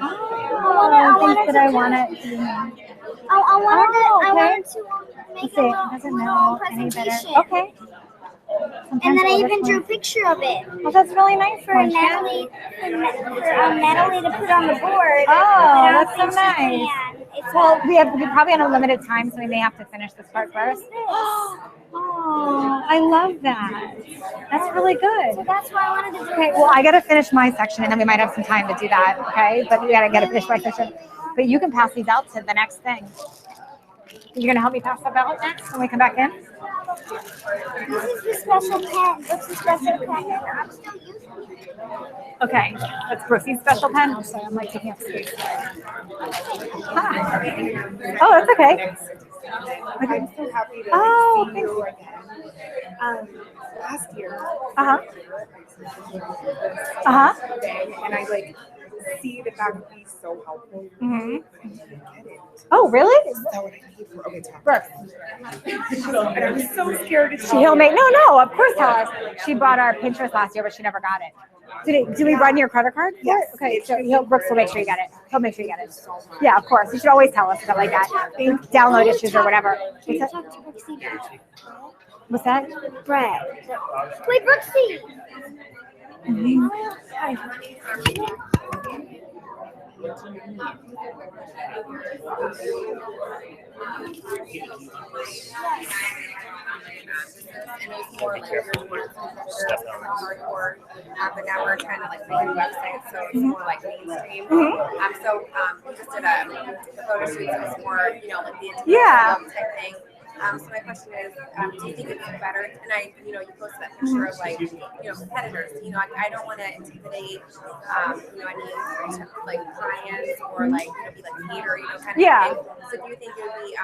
Speaker 1: I wanted to make a little presentation.
Speaker 2: Okay.
Speaker 1: And then I even drew a picture of it
Speaker 2: Well, that's really nice
Speaker 1: for Natalie, Natalie to put on the board.
Speaker 2: Oh, that's so
Speaker 1: I don't think she
Speaker 2: nice.
Speaker 1: can. It's
Speaker 2: Well, we're probably on a limited time, so we may have to finish this part first. Oh, I love that. That's really
Speaker 1: so
Speaker 2: good.
Speaker 1: that's why I wanted to do
Speaker 2: Okay,
Speaker 1: it.
Speaker 2: well, I got to finish my section, and then we might have some time to do that, okay? But we got to finish my section. But you can pass these out to the next thing. You're going to help me pass that out next when we come back in?
Speaker 1: This is the special pen. What's the special pen? I'm still using it.
Speaker 2: Okay, let's proceed. Special pen. I'm sorry, I'm like taking up space. Oh, that's okay.
Speaker 8: I'm so happy to
Speaker 2: Oh,
Speaker 8: see you again. Last year, and I see that that would be so helpful.
Speaker 2: Mm-hmm.
Speaker 8: I didn't get it.
Speaker 2: Oh, really?
Speaker 8: Is that what I need for? Okay, talk.
Speaker 2: Birth.
Speaker 8: And I'm so scared to
Speaker 2: She'll make no, of course tell us. She bought our Pinterest last year, but she never got it. Do we run your credit card?
Speaker 8: Yes.
Speaker 2: Okay, so Brooks will make sure you get it. He'll make sure you get it. Yeah, of course. You should always tell us stuff like that. Download issues or whatever. What's that?
Speaker 1: Brett. Wait, Brooksy.
Speaker 8: And it was more like your hardcore. But now we're trying to like make a website so it's more like mainstream. We just did a photo shoot, so it's more, like the Instagram type thing. So my question is, do you think it's better? And you posted that picture of like, competitors. I don't want to intimidate, any like clients or like, be like hater, kind of thing. So do you think it would be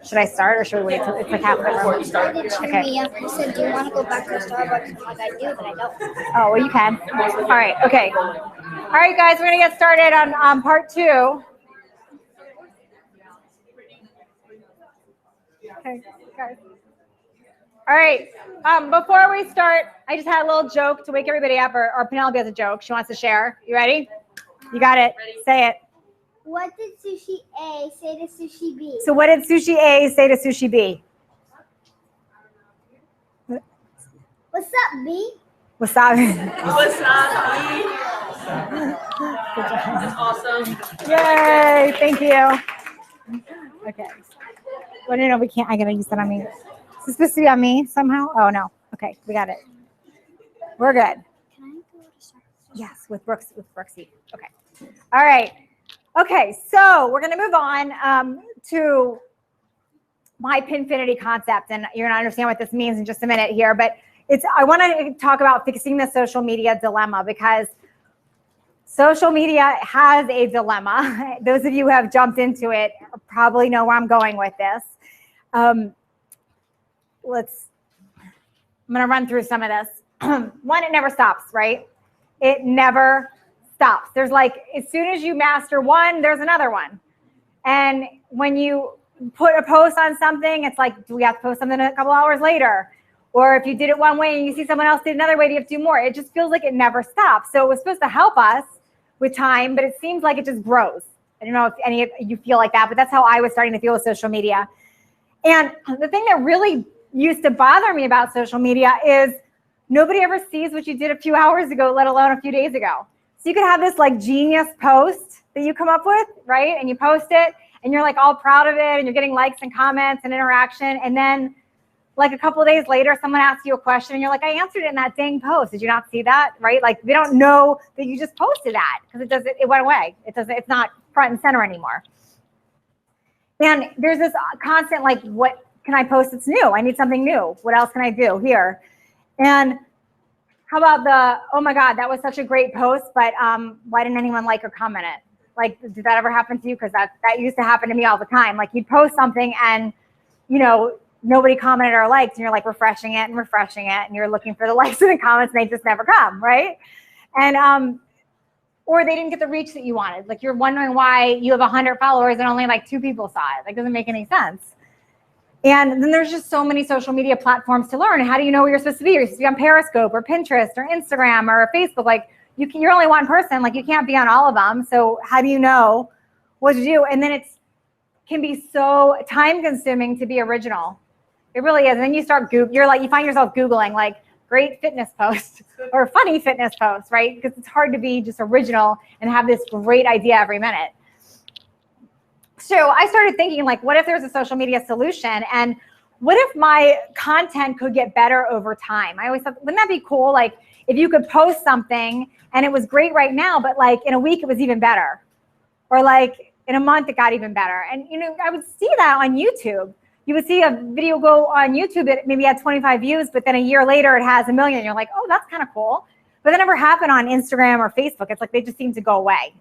Speaker 2: Should I start or should we wait till it's like halfway through?
Speaker 1: He cheered me up. He said, "Do you want to go back to Starbucks?" I'm like, "I do, but I don't."
Speaker 2: Oh, well, you can. All right. Okay. All right, guys, we're going to get started on part 2. Okay, guys. All right. Before we start, I just had a little joke to wake everybody up, or Penelope has a joke she wants to share. You ready? You got it. Say it.
Speaker 1: What did Sushi A say to Sushi B?
Speaker 2: So what did Sushi A say to Sushi B?
Speaker 1: What's up, B?
Speaker 2: Wasabi.
Speaker 9: What's up, B? That's awesome.
Speaker 2: Yay. Thank you. Okay. Well, no, we can't. I got to use that on me. Is this supposed to be on me somehow? Oh, no. Okay. We got it. We're good.
Speaker 1: Can I go to Starbucks?
Speaker 2: Yes, with Brooksy. Okay. All right. Okay, so we're going to move on to my Pinfinity concept, and you're going to understand what this means in just a minute here. But I want to talk about fixing the social media dilemma, because social media has a dilemma. Those of you who have jumped into it probably know where I'm going with this. I'm going to run through some of this. One, it never stops, right? It never stops. There's like, as soon as you master one, there's another one. And when you put a post on something, it's like, do we have to post something a couple hours later? Or if you did it one way and you see someone else did another way, do you have to do more? It just feels like it never stops. So it was supposed to help us with time, but it seems like it just grows. I don't know if any of you feel like that, but that's how I was starting to feel with social media. And the thing that really used to bother me about social media is nobody ever sees what you did a few hours ago, let alone a few days ago. So you could have this like genius post that you come up with, right? And you post it and you're like all proud of it and you're getting likes and comments and interaction. And then like a couple of days later, someone asks you a question and you're like, I answered it in that dang post. Did you not see that? Right? Like they don't know that you just posted that because it went away. It's not front and center anymore. And there's this constant like, what can I post that's new? I need something new. What else can I do here? And how about oh my God, that was such a great post, but why didn't anyone like or comment it? Like, did that ever happen to you? Because that used to happen to me all the time. Like you'd post something and, you know, nobody commented or liked, and you're like refreshing it, and you're looking for the likes and the comments, and they just never come, right? And or they didn't get the reach that you wanted. Like you're wondering why you have 100 followers and only like 2 people saw it. Like doesn't make any sense. And then there's just so many social media platforms to learn. How do you know where you're supposed to be? You're supposed to be on Periscope or Pinterest or Instagram or Facebook. Like you're only one person. Like you can't be on all of them. So how do you know what to do? And then it can be so time consuming to be original. It really is. And then you start you find yourself Googling like great fitness post or funny fitness post, right? Because it's hard to be just original and have this great idea every minute. So I started thinking like, what if there's a social media solution? And what if my content could get better over time? I always thought, wouldn't that be cool? Like if you could post something and it was great right now, but like in a week it was even better. Or like in a month it got even better. And you know, I would see that on YouTube. You would see a video go on YouTube that maybe had 25 views, but then a year later it has 1 million. You're like, oh, that's kind of cool. But that never happened on Instagram or Facebook. It's like they just seem to go away.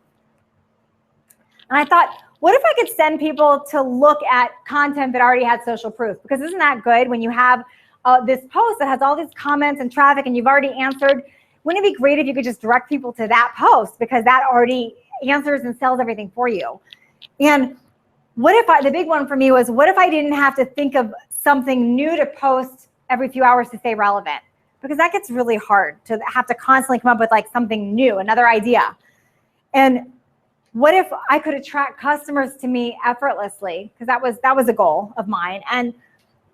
Speaker 2: And I thought, what if I could send people to look at content that already had social proof? Because isn't that good when you have this post that has all these comments and traffic and you've already answered? Wouldn't it be great if you could just direct people to that post because that already answers and sells everything for you? And the big one for me was, what if I didn't have to think of something new to post every few hours to stay relevant? Because that gets really hard to have to constantly come up with like something new, another idea. And what if I could attract customers to me effortlessly? Because that was a goal of mine. And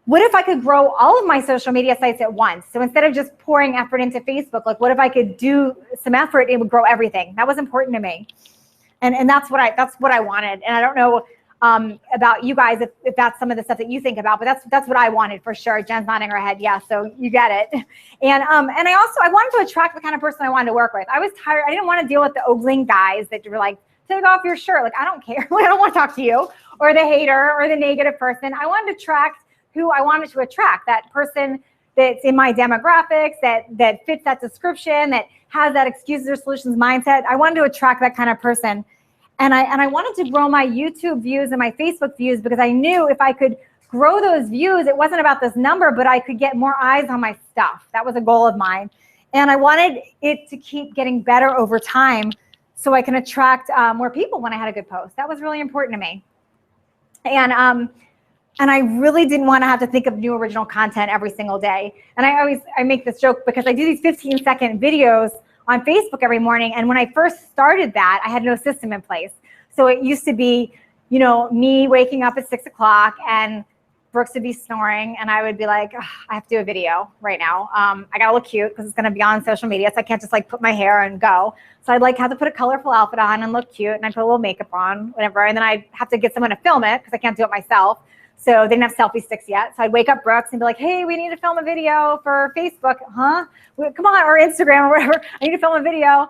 Speaker 2: what if I could grow all of my social media sites at once? So instead of just pouring effort into Facebook, like what if I could do some effort, it would grow everything. That was important to me. And that's what I wanted. And I don't know about you guys if that's some of the stuff that you think about, but that's what I wanted for sure. Jen's nodding her head, yeah, so you get it. And I wanted to attract the kind of person I wanted to work with. I was tired. I didn't want to deal with the ogling guys that were like, take off your shirt. Like, I don't care. I don't want to talk to you, or the hater or the negative person. I wanted to attract who I wanted to attract, that person that's in my demographics, that fits that description, that has that excuses or solutions mindset. I wanted to attract that kind of person. And I wanted to grow my YouTube views and my Facebook views because I knew if I could grow those views, it wasn't about this number, but I could get more eyes on my stuff. That was a goal of mine. And I wanted it to keep getting better over time so I can attract more people when I had a good post. That was really important to me. And I really didn't want to have to think of new original content every single day. And I make this joke because I do these 15-second videos on Facebook every morning. And when I first started that, I had no system in place. So it used to be, you know, me waking up at 6 o'clock and Brooks would be snoring, and I would be like, I have to do a video right now. I gotta look cute because it's gonna be on social media, so I can't just like put my hair and go. So I'd like have to put a colorful outfit on and look cute, and I'd put a little makeup on, whatever, and then I'd have to get someone to film it because I can't do it myself. So they didn't have selfie sticks yet. So I'd wake up Brooks and be like, hey, we need to film a video for Facebook. Huh? Come on, or Instagram or whatever. I need to film a video.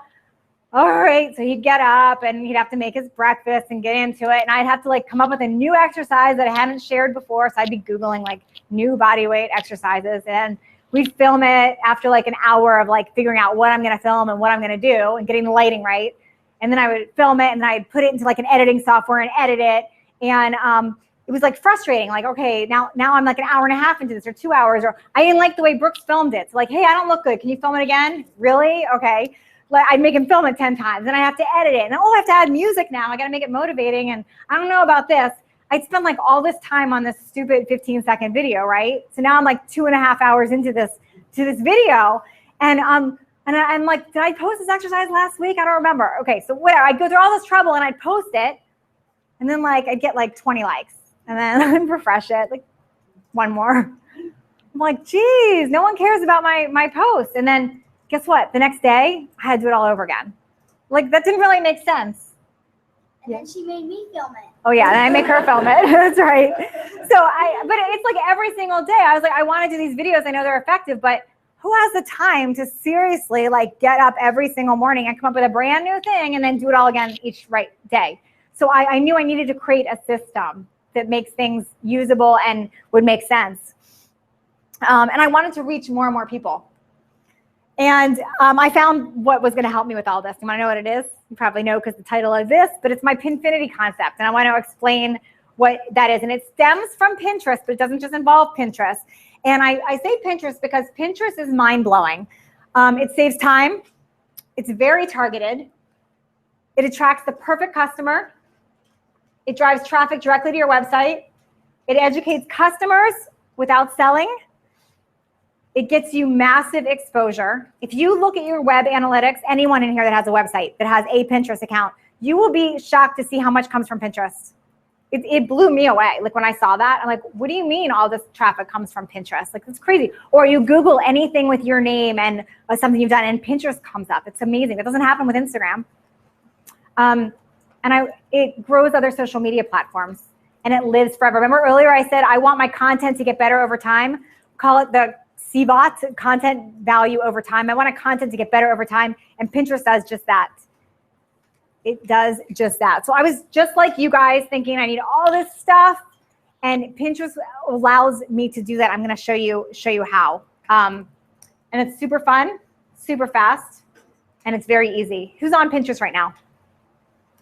Speaker 2: All right, so he'd get up and he'd have to make his breakfast and get into it. And I'd have to like come up with a new exercise that I hadn't shared before. So I'd be Googling like new body weight exercises, and we'd film it after like an hour of like figuring out what I'm gonna film and what I'm gonna do and getting the lighting right. And then I would film it and then I'd put it into like an editing software and edit it. And it was like frustrating. Like, okay, now I'm like an hour and a half into this or 2 hours, or I didn't like the way Brooks filmed it. So like, hey, I don't look good. Can you film it again? Really? Okay. Like I'd make him film it 10 times, then I have to edit it. And I have to add music now. I got to make it motivating. And I don't know about this. I'd spend like all this time on this stupid 15-second video, right? So now I'm like 2.5 hours into this video. And I'm like, did I post this exercise last week? I don't remember. Okay, so whatever. I'd go through all this trouble and I'd post it. And then like I'd get like 20 likes. And then I'd refresh it, like one more. I'm like, geez, no one cares about my post. And then guess what? The next day, I had to do it all over again. Like, that didn't really make sense.
Speaker 1: And then she made me film it.
Speaker 2: Oh, yeah, and I make her film it. That's right. So but it's like every single day. I was like, I want to do these videos. I know they're effective, but who has the time to seriously, like, get up every single morning and come up with a brand new thing and then do it all again each day? So I knew I needed to create a system that makes things usable and would make sense. And I wanted to reach more and more people. And I found what was going to help me with all this. You want to know what it is? You probably know because the title is this, but it's my Pinfinity concept. And I want to explain what that is. And it stems from Pinterest, but it doesn't just involve Pinterest. And I say Pinterest because Pinterest is mind-blowing. It saves time. It's very targeted. It attracts the perfect customer. It drives traffic directly to your website. It educates customers without selling. It gets you massive exposure. If you look at your web analytics, anyone in here that has a website, that has a Pinterest account, you will be shocked to see how much comes from Pinterest. It blew me away. Like when I saw that, I'm like, what do you mean all this traffic comes from Pinterest? Like, it's crazy. Or you Google anything with your name and something you've done and Pinterest comes up. It's amazing. That doesn't happen with Instagram. It grows other social media platforms and it lives forever. Remember earlier I said, I want my content to get better over time. Call it the CBOT, content value over time. I want a content to get better over time, and Pinterest does just that. It does just that. So I was just like you guys thinking I need all this stuff, and Pinterest allows me to do that. I'm going to show you how. And it's super fun, super fast, and it's very easy. Who's on Pinterest right now?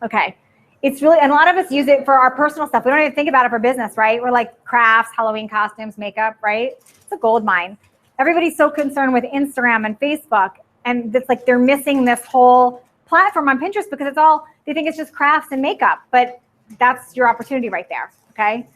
Speaker 2: Okay. It's really, and a lot of us use it for our personal stuff. We don't even think about it for business, right? We're like crafts, Halloween costumes, makeup, right? It's a gold mine. Everybody's so concerned with Instagram and Facebook, and it's like they're missing this whole platform on Pinterest because it's all, they think it's just crafts and makeup, but that's your opportunity right there, okay?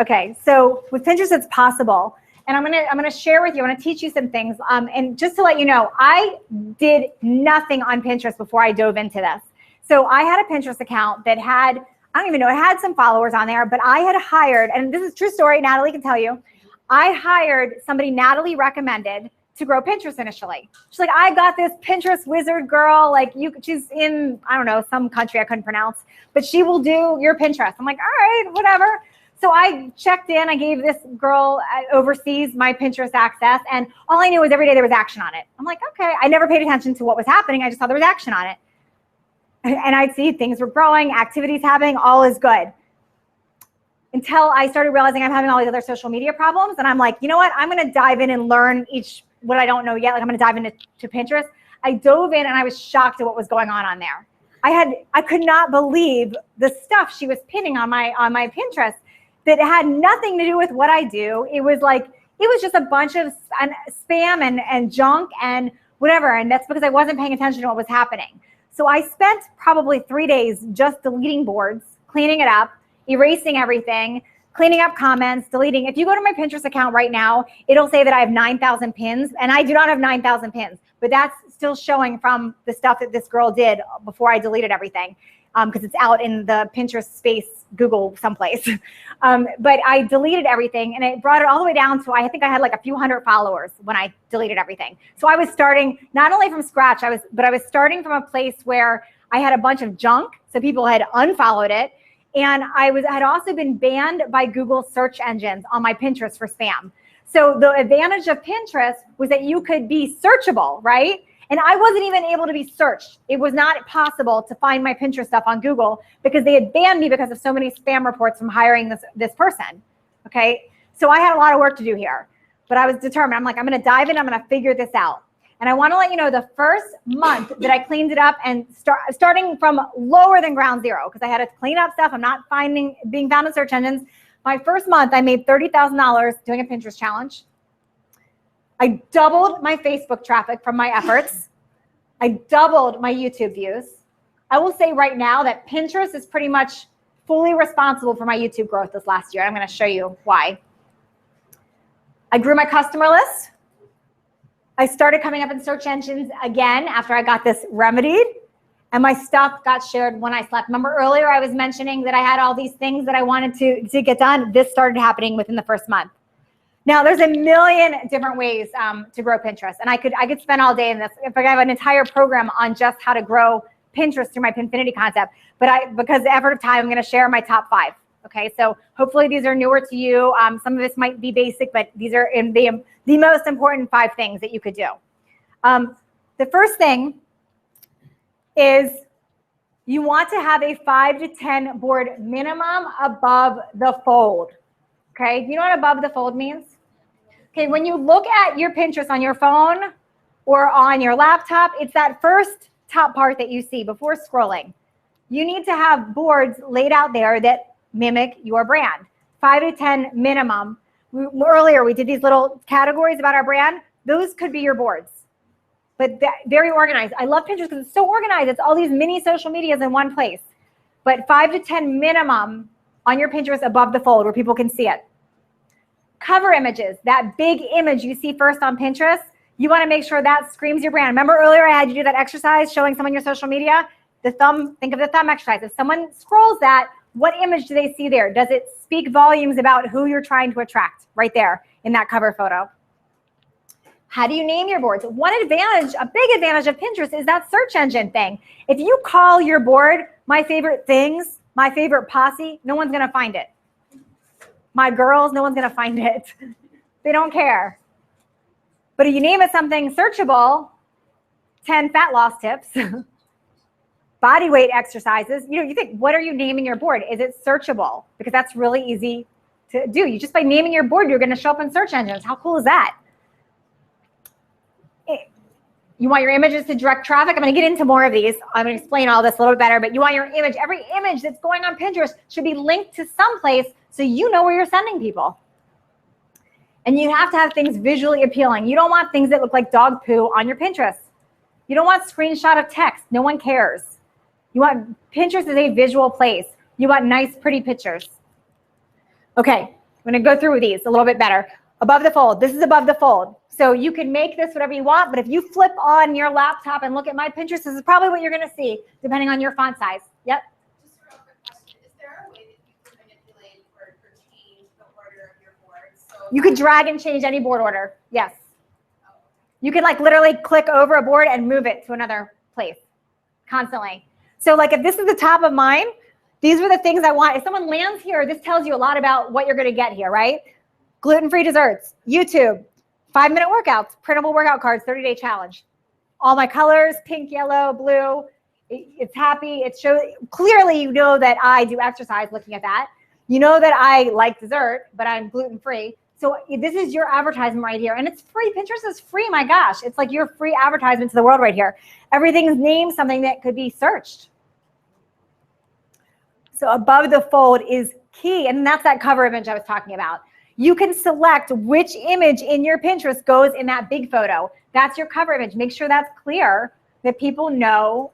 Speaker 2: Okay, so with Pinterest, it's possible. And I'm gonna share with you, I'm gonna teach you some things. And just to let you know, I did nothing on Pinterest before I dove into this. So I had a Pinterest account that had, I don't even know, it had some followers on there, but I had hired, and this is a true story, Natalie can tell you, I hired somebody Natalie recommended to grow Pinterest initially. She's like, I got this Pinterest wizard girl, like she's in, I don't know, some country I couldn't pronounce, but she will do your Pinterest. I'm like, all right, whatever. So I checked in, I gave this girl overseas my Pinterest access, and all I knew was every day there was action on it. I'm like, okay, I never paid attention to what was happening, I just saw there was action on it. And I'd see things were growing, activities happening, all is good. Until I started realizing I'm having all these other social media problems. And I'm like, you know what? I'm going to dive in and learn what I don't know yet. Like I'm going to dive into Pinterest. I dove in and I was shocked at what was going on there. I could not believe the stuff she was pinning on my Pinterest that had nothing to do with what I do. It was just a bunch of spam and junk and whatever. And that's because I wasn't paying attention to what was happening. So I spent probably 3 days just deleting boards, cleaning it up, erasing everything, cleaning up comments, deleting. If you go to my Pinterest account right now, it'll say that I have 9,000 pins, and I do not have 9,000 pins, but that's still showing from the stuff that this girl did before I deleted everything, because it's out in the Pinterest space, Google someplace. But I deleted everything, and it brought it all the way down to, I think I had like a few hundred followers when I deleted everything. So I was starting not only from scratch, but I was starting from a place where I had a bunch of junk, so people had unfollowed it. And I had also been banned by Google search engines on my Pinterest for spam. So the advantage of Pinterest was that you could be searchable, right? And I wasn't even able to be searched. It was not possible to find my Pinterest stuff on Google because they had banned me because of so many spam reports from hiring this person, okay? So I had a lot of work to do here, but I was determined. I'm like, I'm gonna dive in, I'm gonna figure this out. And I wanna let you know the first month that I cleaned it up and starting from lower than ground zero, because I had to clean up stuff. I'm not being found in search engines. My first month, I made $30,000 doing a Pinterest challenge. I doubled my Facebook traffic from my efforts. I doubled my YouTube views. I will say right now that Pinterest is pretty much fully responsible for my YouTube growth this last year. I'm gonna show you why. I grew my customer list. I started coming up in search engines again after I got this remedied, and my stuff got shared when I slept. Remember earlier I was mentioning that I had all these things that I wanted to get done. This started happening within the first month. Now there's a million different ways to grow Pinterest, and I could spend all day in this. If I have an entire program on just how to grow Pinterest through my Pinfinity concept, but because of the effort of time, I'm going to share my top 5. Okay, so hopefully these are newer to you. Some of this might be basic, but these are in the most important 5 things that you could do. The first thing is you want to have a 5 to 10 board minimum above the fold. Okay, do you know what above the fold means? Okay, when you look at your Pinterest on your phone or on your laptop, it's that first top part that you see before scrolling. You need to have boards laid out there that mimic your brand. 5 to 10 minimum. Earlier, we did these little categories about our brand. Those could be your boards, but very organized. I love Pinterest because it's so organized. It's all these mini social medias in one place. But 5 to 10 minimum on your Pinterest above the fold where people can see it. Cover images, that big image you see first on Pinterest, you want to make sure that screams your brand. Remember earlier I had you do that exercise showing someone your social media? Think of the thumb exercise. If someone scrolls that, what image do they see there? Does it speak volumes about who you're trying to attract right there in that cover photo? How do you name your boards? One advantage, a big advantage of Pinterest is that search engine thing. If you call your board my favorite things, my favorite posse, no one's gonna find it. My girls, no one's gonna find it. They don't care. But if you name it something searchable, 10 fat loss tips, body weight exercises, you think, what are you naming your board? Is it searchable? Because that's really easy to do. You just by naming your board, you're gonna show up in search engines. How cool is that? You want your images to direct traffic? I'm gonna get into more of these. I'm gonna explain all this a little bit better, but you want your image, every image that's going on Pinterest should be linked to someplace so you know where you're sending people. And you have to have things visually appealing. You don't want things that look like dog poo on your Pinterest. You don't want screenshot of text. No one cares. Pinterest is a visual place. You want nice, pretty pictures. Okay, I'm gonna go through these a little bit better. Above the fold, this is above the fold. So you can make this whatever you want, but if you flip on your laptop and look at my Pinterest, this is probably what you're gonna see, depending on your font size. Yep.
Speaker 5: Just a real quick question. Is there a way that you can manipulate or change the order of your boards? So
Speaker 2: You could drag and change any board order, yes. You could like literally click over a board and move it to another place constantly. So like if this is the top of mine, these are the things I want. If someone lands here, this tells you a lot about what you're gonna get here, right? Gluten-free desserts, YouTube, 5-minute workouts, printable workout cards, 30-day challenge. All my colors, pink, yellow, blue. It's happy, it shows, clearly you know that I do exercise looking at that. You know that I like dessert, but I'm gluten-free. So this is your advertisement right here. And it's free, Pinterest is free, my gosh. It's like your free advertisement to the world right here. Everything's named something that could be searched. So above the fold is key, and that's that cover image I was talking about. You can select which image in your Pinterest goes in that big photo. That's your cover image. Make sure that's clear, that people know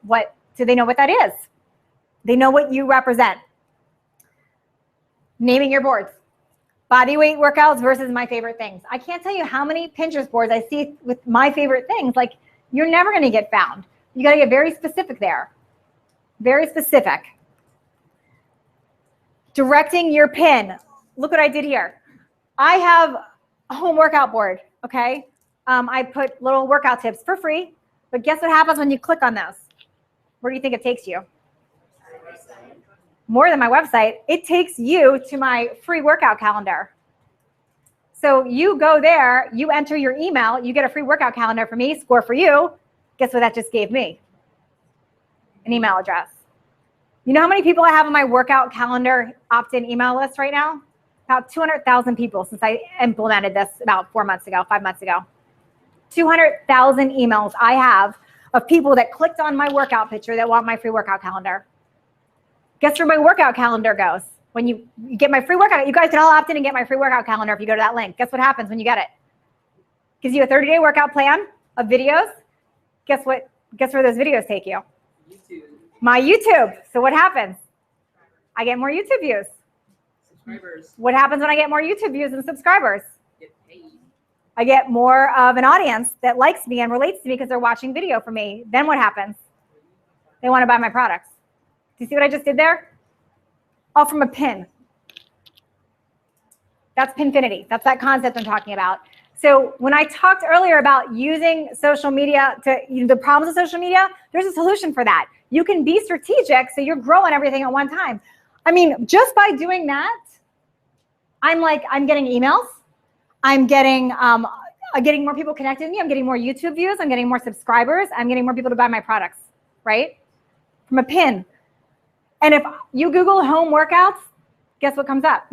Speaker 2: so they know what that is. They know what you represent. Naming your boards. Body weight workouts versus my favorite things. I can't tell you how many Pinterest boards I see with my favorite things. Like, you're never going to get found. You got to get very specific there. Very specific. Directing your pin. Look what I did here. I have a home workout board, okay? I put little workout tips for free, but guess what happens when you click on those? Where do you think it takes you? More than my website. It takes you to my free workout calendar. So you go there, you enter your email, you get a free workout calendar for me, score for you. Guess what that just gave me? An email address. You know how many people I have on my workout calendar opt-in email list right now? About 200,000 people since I implemented this about 5 months ago. 200,000 emails I have of people that clicked on my workout picture that want my free workout calendar. Guess where my workout calendar goes? When you get my free workout, you guys can all opt in and get my free workout calendar if you go to that link. Guess what happens when you get it? Gives you a 30-day workout plan of videos. Guess where those videos take you?
Speaker 9: YouTube.
Speaker 2: My YouTube. So what happens? I get more YouTube views.
Speaker 9: Subscribers.
Speaker 2: What happens when I get more YouTube views and subscribers?
Speaker 9: Get paid.
Speaker 2: I get more of an audience that likes me and relates to me because they're watching video from me. Then what happens? They want to buy my products. Do you see what I just did there? All from a pin. That's Pinfinity. That's that concept I'm talking about. So when I talked earlier about using social media the problems of social media, there's a solution for that. You can be strategic so you're growing everything at one time. I mean, just by doing that, I'm getting emails. I'm getting more people connected to me. I'm getting more YouTube views. I'm getting more subscribers. I'm getting more people to buy my products, right? From a pin. And if you Google home workouts, guess what comes up?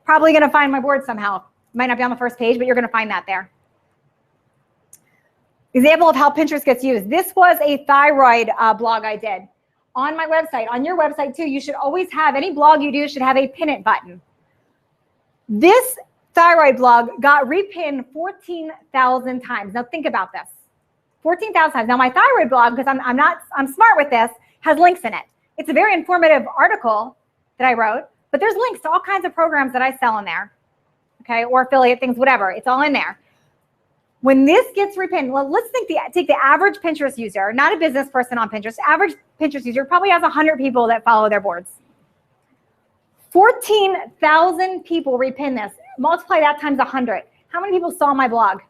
Speaker 2: Probably going to find my board somehow. Might not be on the first page, but you're going to find that there. Example of how Pinterest gets used. This was a thyroid blog I did on my website. On your website too, you should always have, any blog you do should have a pin it button. This thyroid blog got repinned 14,000 times. Now think about this. 14,000 times. Now my thyroid blog, because I'm smart with this, has links in it. It's a very informative article that I wrote, but there's links to all kinds of programs that I sell in there, okay, or affiliate things, whatever. It's all in there. When this gets repinned, well, let's take the average Pinterest user, not a business person on Pinterest. Average Pinterest user probably has 100 people that follow their boards. 14,000 people repin this. Multiply that times 100. How many people saw my blog?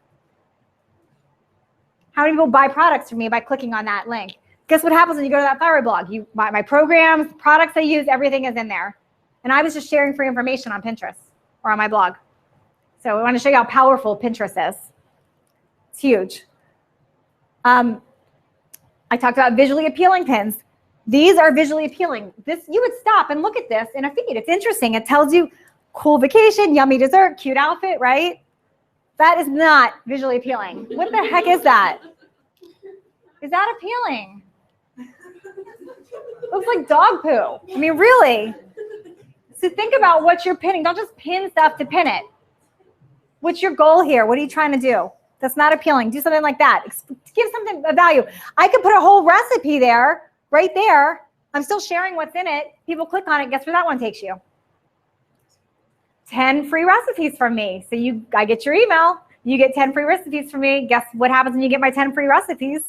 Speaker 2: How many people buy products from me by clicking on that link? Guess what happens when you go to that thyroid blog? You buy my programs, products I use, everything is in there. And I was just sharing free information on Pinterest or on my blog. So I want to show you how powerful Pinterest is. It's huge. I talked about visually appealing pins. These are visually appealing. You would stop and look at this in a feed. It's interesting. It tells you cool vacation, yummy dessert, cute outfit, right? That is not visually appealing. What the heck is that? Is that appealing? Looks like dog poo. I mean, really? So think about what you're pinning. Don't just pin stuff to pin it. What's your goal here? What are you trying to do? That's not appealing. Do something like that. Give something of value. I could put a whole recipe there, right there. I'm still sharing what's in it. People click on it. Guess where that one takes you? 10 free recipes from me. So I get your email. You get 10 free recipes from me. Guess what happens when you get my 10 free recipes?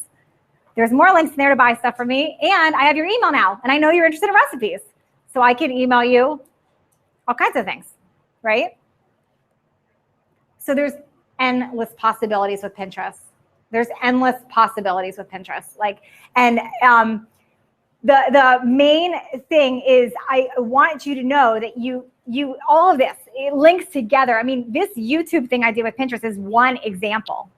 Speaker 2: There's more links in there to buy stuff from me. And I have your email now. And I know you're interested in recipes. So I can email you all kinds of things, right? So there's endless possibilities with Pinterest. There's endless possibilities with Pinterest. The main thing is I want you to know that all of this, it links together. I mean, this YouTube thing I did with Pinterest is one example.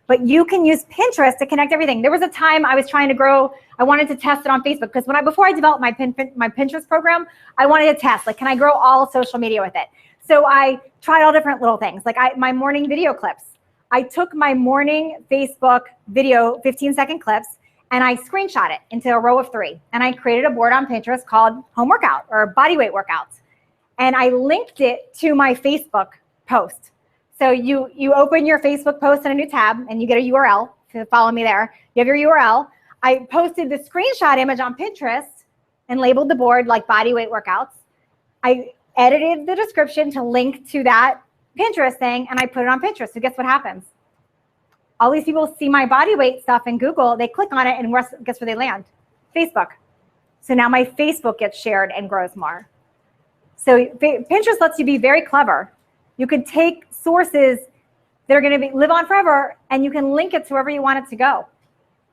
Speaker 2: But you can use Pinterest to connect everything. There was a time I was trying to grow. I wanted to test it on Facebook because before I developed my Pinterest program, I wanted to test, can I grow all social media with it? So I tried all different little things, my morning video clips. I took my morning Facebook video 15-second clips and I screenshot it into a row of 3. And I created a board on Pinterest called home workout or body weight workouts. And I linked it to my Facebook post. So you open your Facebook post in a new tab and you get a URL to follow me there. You have your URL. I posted the screenshot image on Pinterest and labeled the board like body weight workouts. I edited the description to link to that Pinterest thing and I put it on Pinterest. So guess what happens? All these people see my body weight stuff in Google, they click on it and guess where they land? Facebook. So now my Facebook gets shared and grows more. So Pinterest lets you be very clever. You could take sources that are going to live on forever and you can link it to wherever you want it to go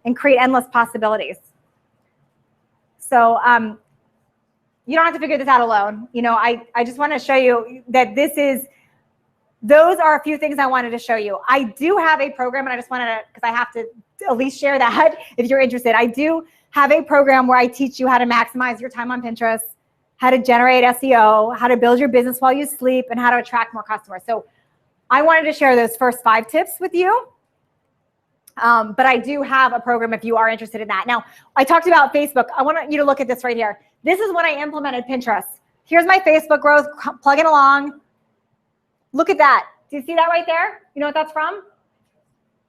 Speaker 2: and create endless possibilities. So you don't have to figure this out alone. You know, I just want to show you that those are a few things I wanted to show you. I do have a program, and I just wanted to, because I have to at least share that if you're interested. I do have a program where I teach you how to maximize your time on Pinterest, how to generate SEO, how to build your business while you sleep, and how to attract more customers. So I wanted to share those first 5 tips with you. But I do have a program if you are interested in that. Now, I talked about Facebook. I want you to look at this right here. This is when I implemented Pinterest. Here's my Facebook growth, plugging along. Look at that. Do you see that right there? You know what that's from?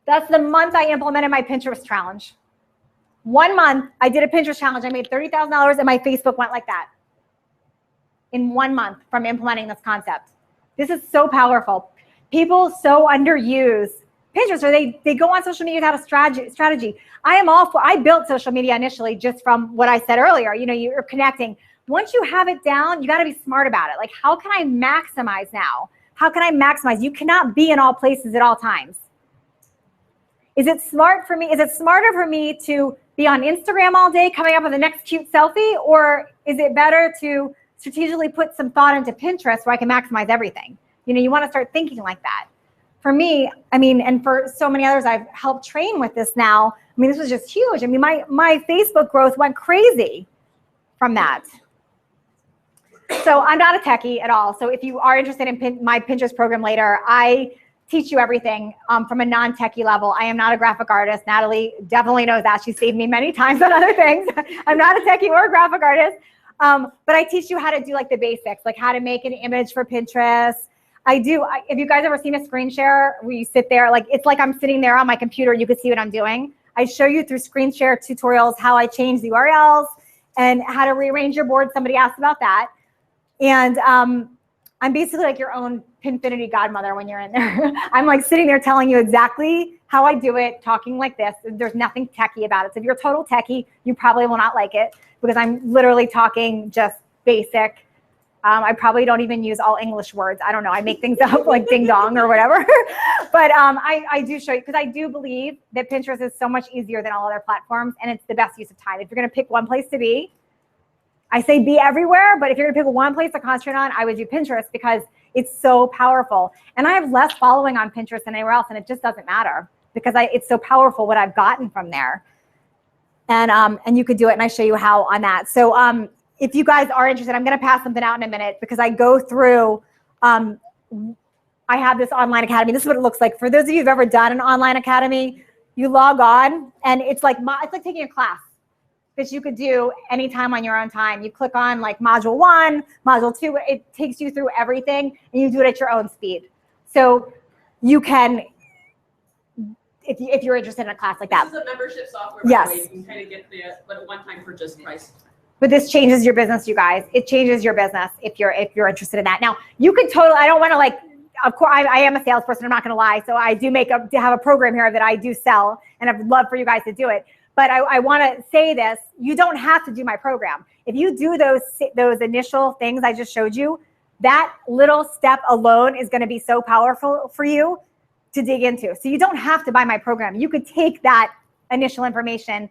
Speaker 2: That's the month I implemented my Pinterest challenge. 1 month, I did a Pinterest challenge. I made $30,000 and my Facebook went like that in 1 month from implementing this concept. This is so powerful. People so underuse Pinterest, or they go on social media without a strategy. I built social media initially just from what I said earlier. You know, you're connecting. Once you have it down, you got to be smart about it. Like, how can I maximize now? How can I maximize? You cannot be in all places at all times. Is it smart for me? Is it smarter for me to be on Instagram all day coming up with the next cute selfie? Or is it better to strategically put some thought into Pinterest where I can maximize everything? You know, you want to start thinking like that. For me, I mean, and for so many others I've helped train with this now, I mean, this was just huge. I mean, my Facebook growth went crazy from that. So I'm not a techie at all. So if you are interested in my Pinterest program later, I teach you everything from a non-techie level. I am not a graphic artist. Natalie definitely knows that. She saved me many times on other things. I'm not a techie or a graphic artist. But I teach you how to do like the basics, like how to make an image for Pinterest. If you guys ever seen a screen share where you sit there, like it's like I'm sitting there on my computer, you can see what I'm doing. I show you through screen share tutorials how I change the URLs and how to rearrange your board. Somebody asked about that. And I'm basically like your own Pinfinity godmother when you're in there. I'm like sitting there telling you exactly how I do it, talking like this. There's nothing techie about it. So if you're a total techie, you probably will not like it because I'm literally talking just basic. I probably don't even use all English words. I don't know. I make things up like ding dong or whatever. But I do show you because I do believe that Pinterest is so much easier than all other platforms and it's the best use of time. If you're going to pick one place to be, I say be everywhere, but if you're gonna pick one place to concentrate on, I would do Pinterest because it's so powerful. And I have less following on Pinterest than anywhere else, and it just doesn't matter because it's so powerful what I've gotten from there. And you could do it, and I show you how on that. So if you guys are interested, I'm gonna pass something out in a minute because I go through, I have this online academy. This is what it looks like. For those of you who've ever done an online academy, you log on, and it's like taking a class that you could do anytime on your own time. You click on like module 1, module 2, it takes you through everything and you do it at your own speed. So you can, if you're interested in a class like that.
Speaker 9: This is a membership software,
Speaker 2: yes.
Speaker 9: By the way. You can kind of get the one-time purchase price.
Speaker 2: But this changes your business, you guys. It changes your business if you're interested in that. Now, you could totally, I don't want to like, of course, I am a salesperson, I'm not gonna lie. So I do have a program here that I do sell and I'd love for you guys to do it. But I want to say this, you don't have to do my program. If you do those initial things I just showed you, that little step alone is going to be so powerful for you to dig into. So you don't have to buy my program. You could take that initial information.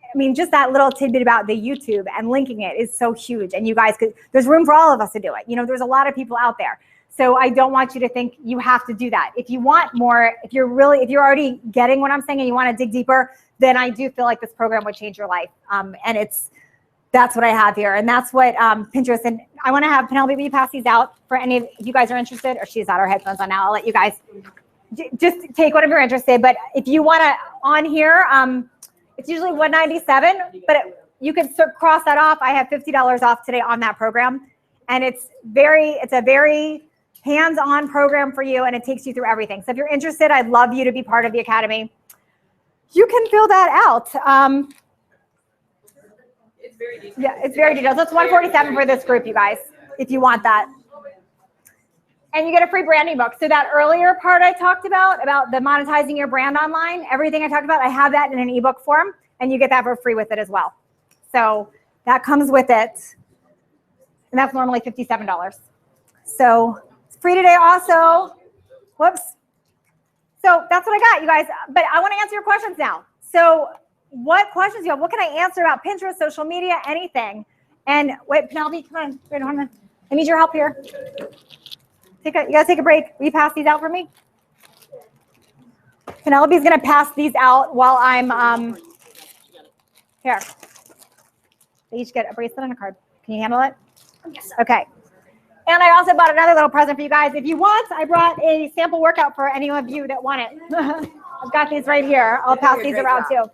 Speaker 2: I mean, just that little tidbit about the YouTube and linking it is so huge. And you guys there's room for all of us to do it. You know, there's a lot of people out there. So I don't want you to think you have to do that. If you want more, if you're already getting what I'm saying and you want to dig deeper, then I do feel like this program would change your life. And that's what I have here. And that's what Pinterest, and I want to have Penelope pass these out for any of you guys are interested, or she's got her headphones on now. I'll let you guys just take whatever you're interested. But if you want to, on here, It's usually $197, but you can cross that off. I have $50 off today on that program. And it's a very hands-on program for you, and it takes you through everything. So if you're interested, I'd love you to be part of the academy. You can fill that out.
Speaker 9: It's very detailed.
Speaker 2: Yeah, it's very detailed. So it's $147 for this group, you guys, if you want that. And you get a free branding book. So that earlier part I talked about the monetizing your brand online, everything I talked about, I have that in an ebook form, and you get that for free with it as well. So that comes with it, and that's normally $57. So it's free today also. Whoops. So that's what I got, you guys. But I want to answer your questions now. So what questions do you have? What can I answer about Pinterest, social media, anything? And wait, Penelope, come on. Wait a minute. I need your help here. You guys take a break. Will you pass these out for me? Penelope's going to pass these out while I'm here. They each get a bracelet and a card. Can you handle it?
Speaker 1: Yes.
Speaker 2: Okay. And I also bought another little present for you guys. If you want, I brought a sample workout for any of you that want it. I've got these right here. I'll pass these around too.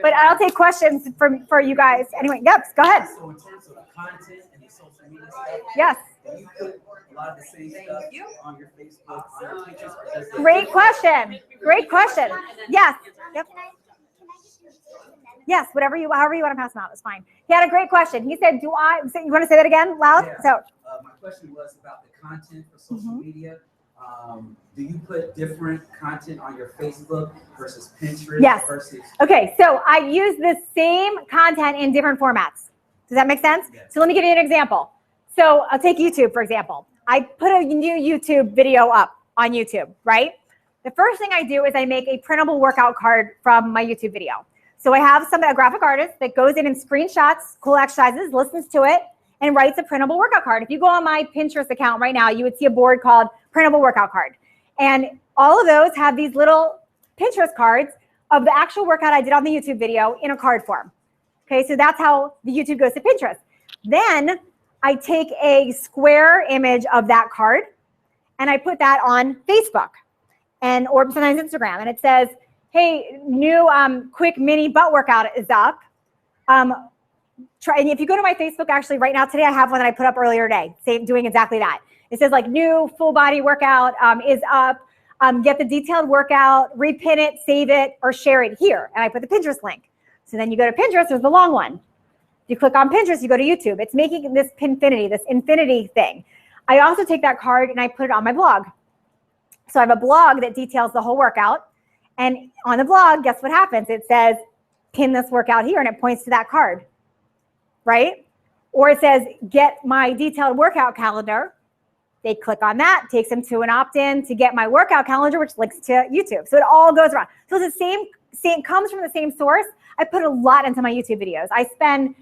Speaker 2: But I'll take questions for you guys. Anyway, yep, go ahead.
Speaker 10: So in terms of content and your social media stuff,
Speaker 2: Yes.
Speaker 10: do you put a lot of the same stuff on your Facebook, on your Pinterest, or does it-
Speaker 2: Great question. Great question. Yes. Yep. Yes, however you want to pass them out, it's fine. He had a great question. He said, you want to say that again loud?
Speaker 10: Yeah.
Speaker 2: So
Speaker 10: My question was about the content for social media. Do you put different content on your Facebook versus Pinterest?
Speaker 2: Yes.
Speaker 10: Versus
Speaker 2: okay, so I use the same content in different formats. Does that make sense?
Speaker 10: Yes.
Speaker 2: So let me give you an example. So I'll take YouTube, for example. I put a new YouTube video up on YouTube, right? The first thing I do is I make a printable workout card from my YouTube video. So I have a graphic artist that goes in and screenshots cool exercises, listens to it, and writes a printable workout card. If you go on my Pinterest account right now, you would see a board called Printable Workout Card. And all of those have these little Pinterest cards of the actual workout I did on the YouTube video in a card form. Okay, so that's how the YouTube goes to Pinterest. Then I take a square image of that card and I put that on Facebook or sometimes Instagram. And it says, hey, new quick mini butt workout is up. And if you go to my Facebook, actually right now, today I have one that I put up earlier today, doing exactly that. It says like new full body workout is up. Get the detailed workout, repin it, save it, or share it here. And I put the Pinterest link. So then you go to Pinterest, there's the long one. You click on Pinterest, you go to YouTube. It's making this pinfinity, this infinity thing. I also take that card and I put it on my blog. So I have a blog that details the whole workout. And on the blog, guess what happens? It says, pin this workout here, and it points to that card, right? Or it says, get my detailed workout calendar. They click on that, takes them to an opt-in to get my workout calendar, which links to YouTube. So it all goes around. So it's the same comes from the same source. I put a lot into my YouTube videos. I spend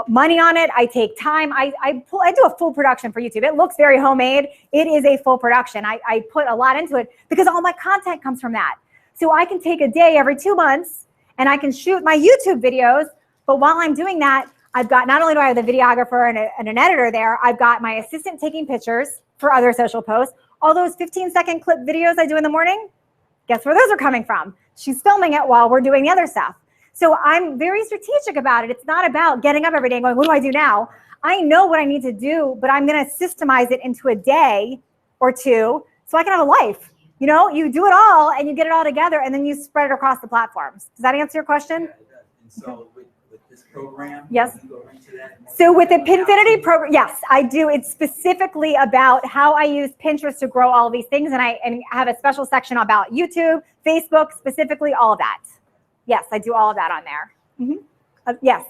Speaker 2: money on it. I take time. I do a full production for YouTube. It looks very homemade. It is a full production. I put a lot into it because all my content comes from that. So I can take a day every 2 months and I can shoot my YouTube videos. But while I'm doing that, I've got, not only do I have the videographer and an editor there, I've got my assistant taking pictures for other social posts. All those 15-second clip videos I do in the morning, guess where those are coming from? She's filming it while we're doing the other stuff. So I'm very strategic about it. It's not about getting up every day and going, what do I do now? I know what I need to do, but I'm going to systemize it into a day or two so I can have a life. You know, you do it all and you get it all together and then you spread it across the platforms. Does that answer your question?
Speaker 10: Yeah, it does. And so with this program,
Speaker 2: yes.
Speaker 10: you go into that.
Speaker 2: So with the Pinfinity program, yes, I do. It's specifically about how I use Pinterest to grow all of these things. And I have a special section about YouTube, Facebook, specifically all of that. Yes, I do all of that on there. Mm-hmm. Yes.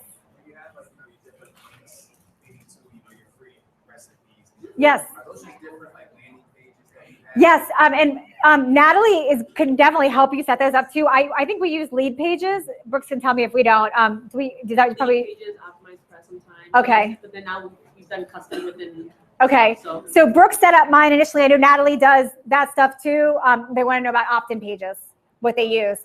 Speaker 3: You have like different links leading to your free recipes.
Speaker 2: Yes.
Speaker 3: Are those just different like landing pages that you have?
Speaker 2: Yes, and Natalie can definitely help you set those up too. I think we use lead pages. Brooks can tell me if we don't. Do that probably?
Speaker 9: Lead pages, optimized for sometimes.
Speaker 2: Okay.
Speaker 9: But then now we've done custom within.
Speaker 2: Okay. So Brooks set up mine initially. I know Natalie does that stuff too. They want to know about opt-in pages, what they use.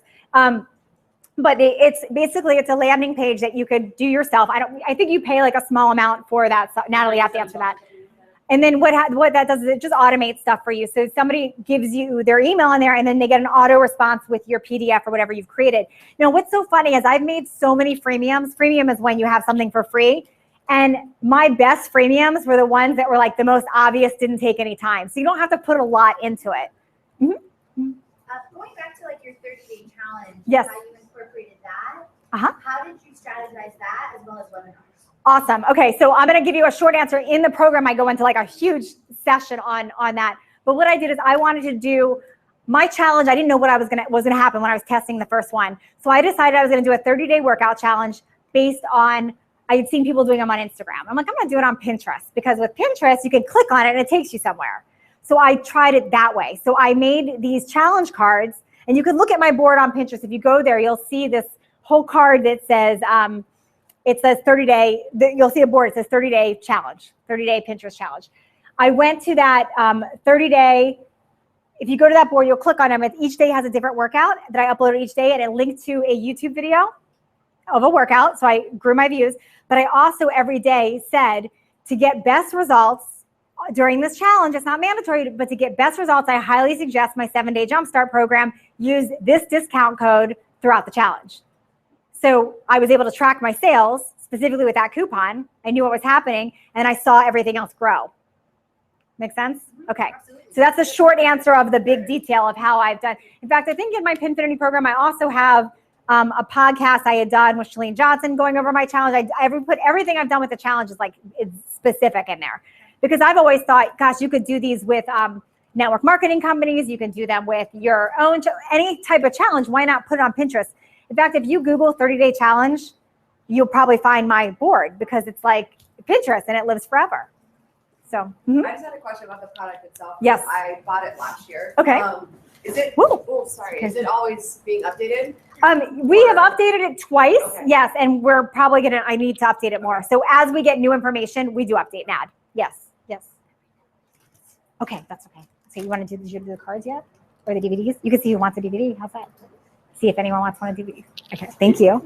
Speaker 2: But it's basically a landing page that you could do yourself. I think you pay like a small amount for that. So Natalie, you have to answer that. And then what that does is it just automates stuff for you. So somebody gives you their email in there, and then they get an auto response with your PDF or whatever you've created. Now, what's so funny is I've made so many freemiums. Freemium is when you have something for free. And my best freemiums were the ones that were like the most obvious, didn't take any time. So you don't have to put a lot into it.
Speaker 11: Going back to like your 30-day challenge,
Speaker 2: Yes.
Speaker 11: how you incorporated that,
Speaker 2: Uh-huh.
Speaker 11: how did you strategize that as well as webinars?
Speaker 2: Awesome. Okay, so I'm going to give you a short answer. In the program, I go into like a huge session on that. But what I did is I wanted to do my challenge. I didn't know what was going to happen when I was testing the first one. So I decided I was going to do a 30-day workout challenge based on, I had seen people doing them on Instagram. I'm like, I'm going to do it on Pinterest, because with Pinterest, you can click on it and it takes you somewhere. So I tried it that way. So I made these challenge cards, and you can look at my board on Pinterest. If you go there, you'll see this whole card that says, it says 30-day, you'll see a board, it says 30-day challenge, 30-day Pinterest challenge. I went to that 30-day, if you go to that board, you'll click on them. Each day has a different workout that I uploaded each day, and it linked to a YouTube video of a workout, so I grew my views. But I also every day said, to get best results during this challenge, it's not mandatory, but to get best results, I highly suggest my 7-day Jumpstart program. Use this discount code throughout the challenge. So I was able to track my sales specifically with that coupon. I knew what was happening, and I saw everything else grow. Make sense? Okay. So that's a short answer of the big detail of how I've done. In fact, I think in my Pinfinity program, I also have a podcast I had done with Shalene Johnson going over my challenge. I put everything I've done with the challenge is like it's specific in there, because I've always thought, gosh, you could do these with network marketing companies. You can do them with your own, any type of challenge. Why not put it on Pinterest? In fact, if you Google 30-day challenge, you'll probably find my board, because it's like Pinterest and it lives forever. So.
Speaker 7: I just had a question about the product itself.
Speaker 2: Yes.
Speaker 7: I bought it last year.
Speaker 2: Okay.
Speaker 7: Is it?
Speaker 2: Woo.
Speaker 7: Oh, sorry. Is it always being updated?
Speaker 2: We have updated it twice,
Speaker 7: Okay.
Speaker 2: yes, and we're probably I need to update it more. So as we get new information, we do update and add. Yes, yes. Okay, that's okay. So you want to do, did you do the cards yet? Or the DVDs? You can see who wants a DVD. How's that? See if anyone wants one of DVDs. Okay, thank you.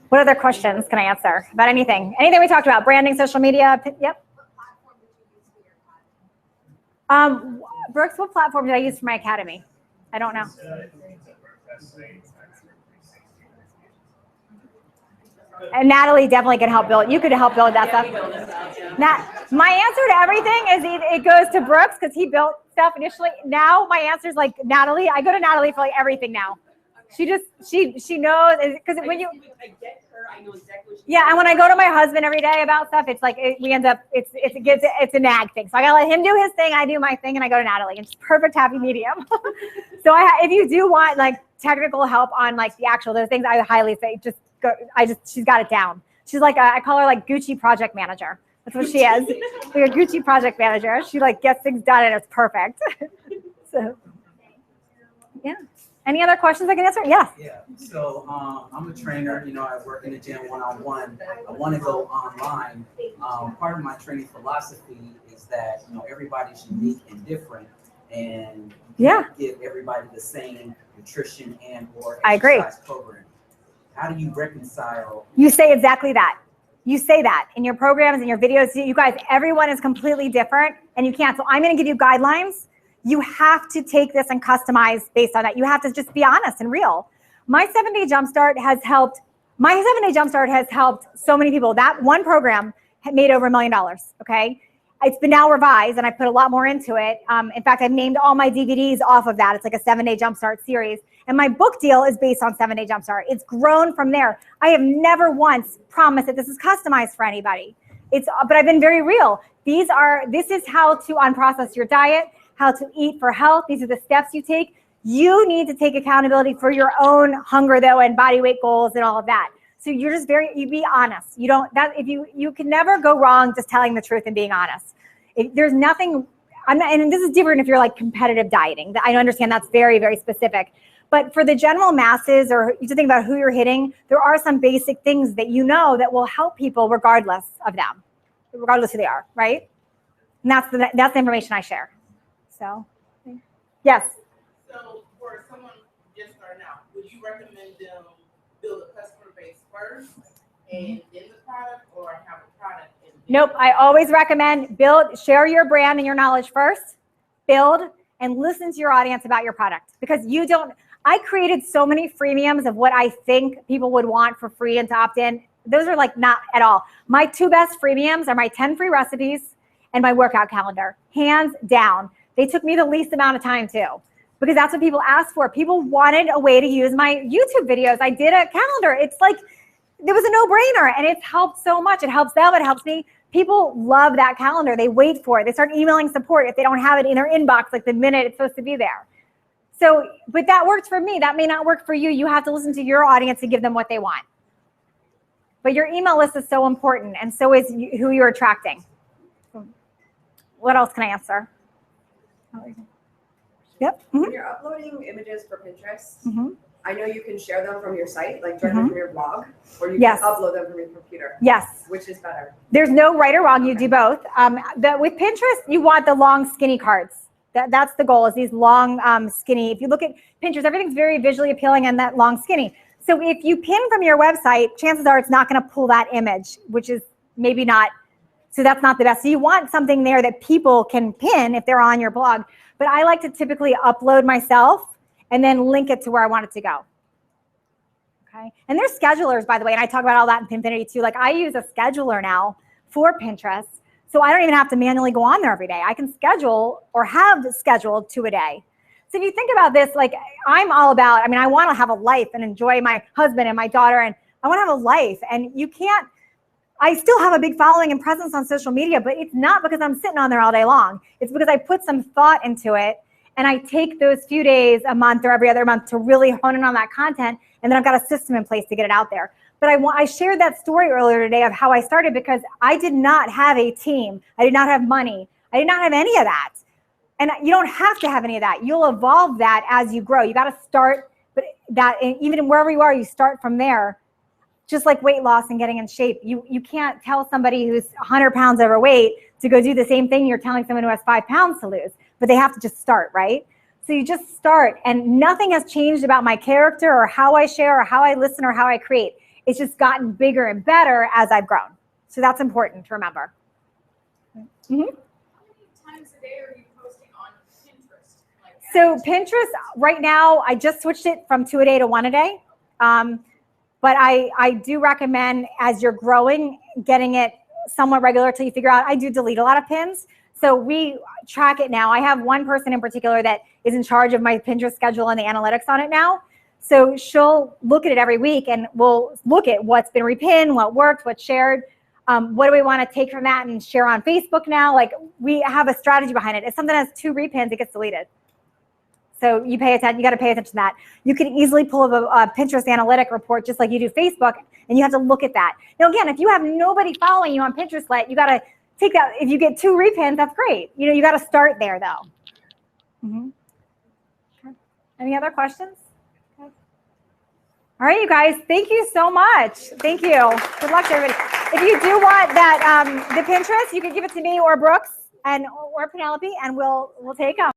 Speaker 2: What other questions can I answer about anything? Anything we talked about? Branding, social media? Yep. Brooks, what platform did I use for my academy? I don't know. And Natalie definitely can help build. You could help build that stuff. My answer to everything is it goes to Brooks, because he built stuff initially. Now my answer is like Natalie. I go to Natalie for like everything now. She knows, because when you.
Speaker 9: I get her. I know exactly what she.
Speaker 2: Yeah, and when I go to my husband every day about stuff, it's like we end up. It's a nag thing. So I gotta let him do his thing. I do my thing, and I go to Natalie. It's perfect happy medium. So if you do want like technical help on like the actual those things, I highly say just go. She's got it down. She's like I call her like Gucci project manager. That's what she is. Like a Gucci project manager. She like gets things done and it's perfect. So yeah. Any other questions I can answer? Yes.
Speaker 10: Yeah. So I'm a trainer. You know, I work in the gym one-on-one. I want to go online. Part of my training philosophy is that everybody's unique and different, and you can't give everybody the same nutrition and or exercise program. How do you reconcile?
Speaker 2: You say exactly that. You say that in your programs and your videos. You guys, everyone is completely different, and you can't. So I'm going to give you guidelines. You have to take this and customize based on that. You have to just be honest and real. My 7-day Jumpstart has helped. My 7-day Jumpstart has helped so many people. That one program had made over $1 million. Okay, it's been now revised, and I put a lot more into it. In fact, I've named all my DVDs off of that. It's like a 7-day Jumpstart series, and my book deal is based on 7-day Jumpstart. It's grown from there. I have never once promised that this is customized for anybody. But I've been very real. This is how to unprocess your diet, how to eat for health. These are the steps you take. You need to take accountability for your own hunger though, and body weight goals and all of that. So you're just you be honest. You can never go wrong just telling the truth and being honest. There's nothing, and this is different if you're like competitive dieting. I understand that's very, very specific. But for the general masses, or you have to think about who you're hitting, there are some basic things that that will help people regardless of them, regardless who they are, right? And that's the information I share. So, yes.
Speaker 12: So for someone just starting out, would you recommend them build a customer base first and then the product, or have a product and
Speaker 2: Nope. I always recommend share your brand and your knowledge first, build, and listen to your audience about your product, because I created so many freemiums of what I think people would want for free and to opt in. Those are like not at all. My 2 best freemiums are my 10 free recipes and my workout calendar, hands down. They took me the least amount of time too, because that's what people asked for. People wanted a way to use my YouTube videos. I did a calendar. It's like, it was a no-brainer, and it's helped so much. It helps them, it helps me. People love that calendar. They wait for it. They start emailing support if they don't have it in their inbox like the minute it's supposed to be there. So, but that worked for me. That may not work for you. You have to listen to your audience and give them what they want. But your email list is so important, and so is who you're attracting. What else can I answer? Yep.
Speaker 7: When you're uploading images for Pinterest, I know you can share them from your site, like directly from your blog, or you can upload them from your computer.
Speaker 2: Yes.
Speaker 7: Which is better?
Speaker 2: There's no right or wrong. You do both. With Pinterest, you want the long, skinny cards. That's the goal, is these long, skinny. If you look at Pinterest, everything's very visually appealing and that long, skinny. So if you pin from your website, chances are it's not going to pull that image, which is maybe not, so that's not the best. So you want something there that people can pin if they're on your blog. But I like to typically upload myself and then link it to where I want it to go. Okay. And there's schedulers, by the way, and I talk about all that in Pinfinity too. Like, I use a scheduler now for Pinterest, so I don't even have to manually go on there every day. I can schedule or have scheduled 2 a day. So if you think about this, like, I'm all about, I want to have a life and enjoy my husband and my daughter, and I want to have a life. And you can't, I still have a big following and presence on social media, but it's not because I'm sitting on there all day long. It's because I put some thought into it, and I take those few days a month or every other month to really hone in on that content, and then I've got a system in place to get it out there. But I shared that story earlier today of how I started, because I did not have a team. I did not have money. I did not have any of that. And you don't have to have any of that. You'll evolve that as you grow. You got to start, but that, even wherever you are, you start from there. Just like weight loss and getting in shape. You can't tell somebody who's 100 pounds overweight to go do the same thing you're telling someone who has 5 pounds to lose, but they have to just start, right? So you just start, and nothing has changed about my character or how I share or how I listen or how I create. It's just gotten bigger and better as I've grown. So that's important to remember.
Speaker 6: How many times a day are you posting on Pinterest?
Speaker 2: So Pinterest, right now, I just switched it from 2 a day to 1 a day. But I do recommend, as you're growing, getting it somewhat regular till you figure out. I do delete a lot of pins. So we track it now. I have one person in particular that is in charge of my Pinterest schedule and the analytics on it now. So she'll look at it every week, and we'll look at what's been repinned, what worked, what's shared. What do we want to take from that and share on Facebook now? Like, we have a strategy behind it. If something has 2 repins, it gets deleted. So you pay attention. You got to pay attention to that. You can easily pull up a Pinterest analytic report just like you do Facebook, and you have to look at that. Now, again, if you have nobody following you on Pinterest, you got to take that. If you get 2 repins, that's great. You got to start there, though. Okay. Any other questions? Okay. All right, you guys. Thank you so much. Thank you. Good luck to everybody. If you do want that, the Pinterest, you can give it to me or Brooks or Penelope, and we'll take them.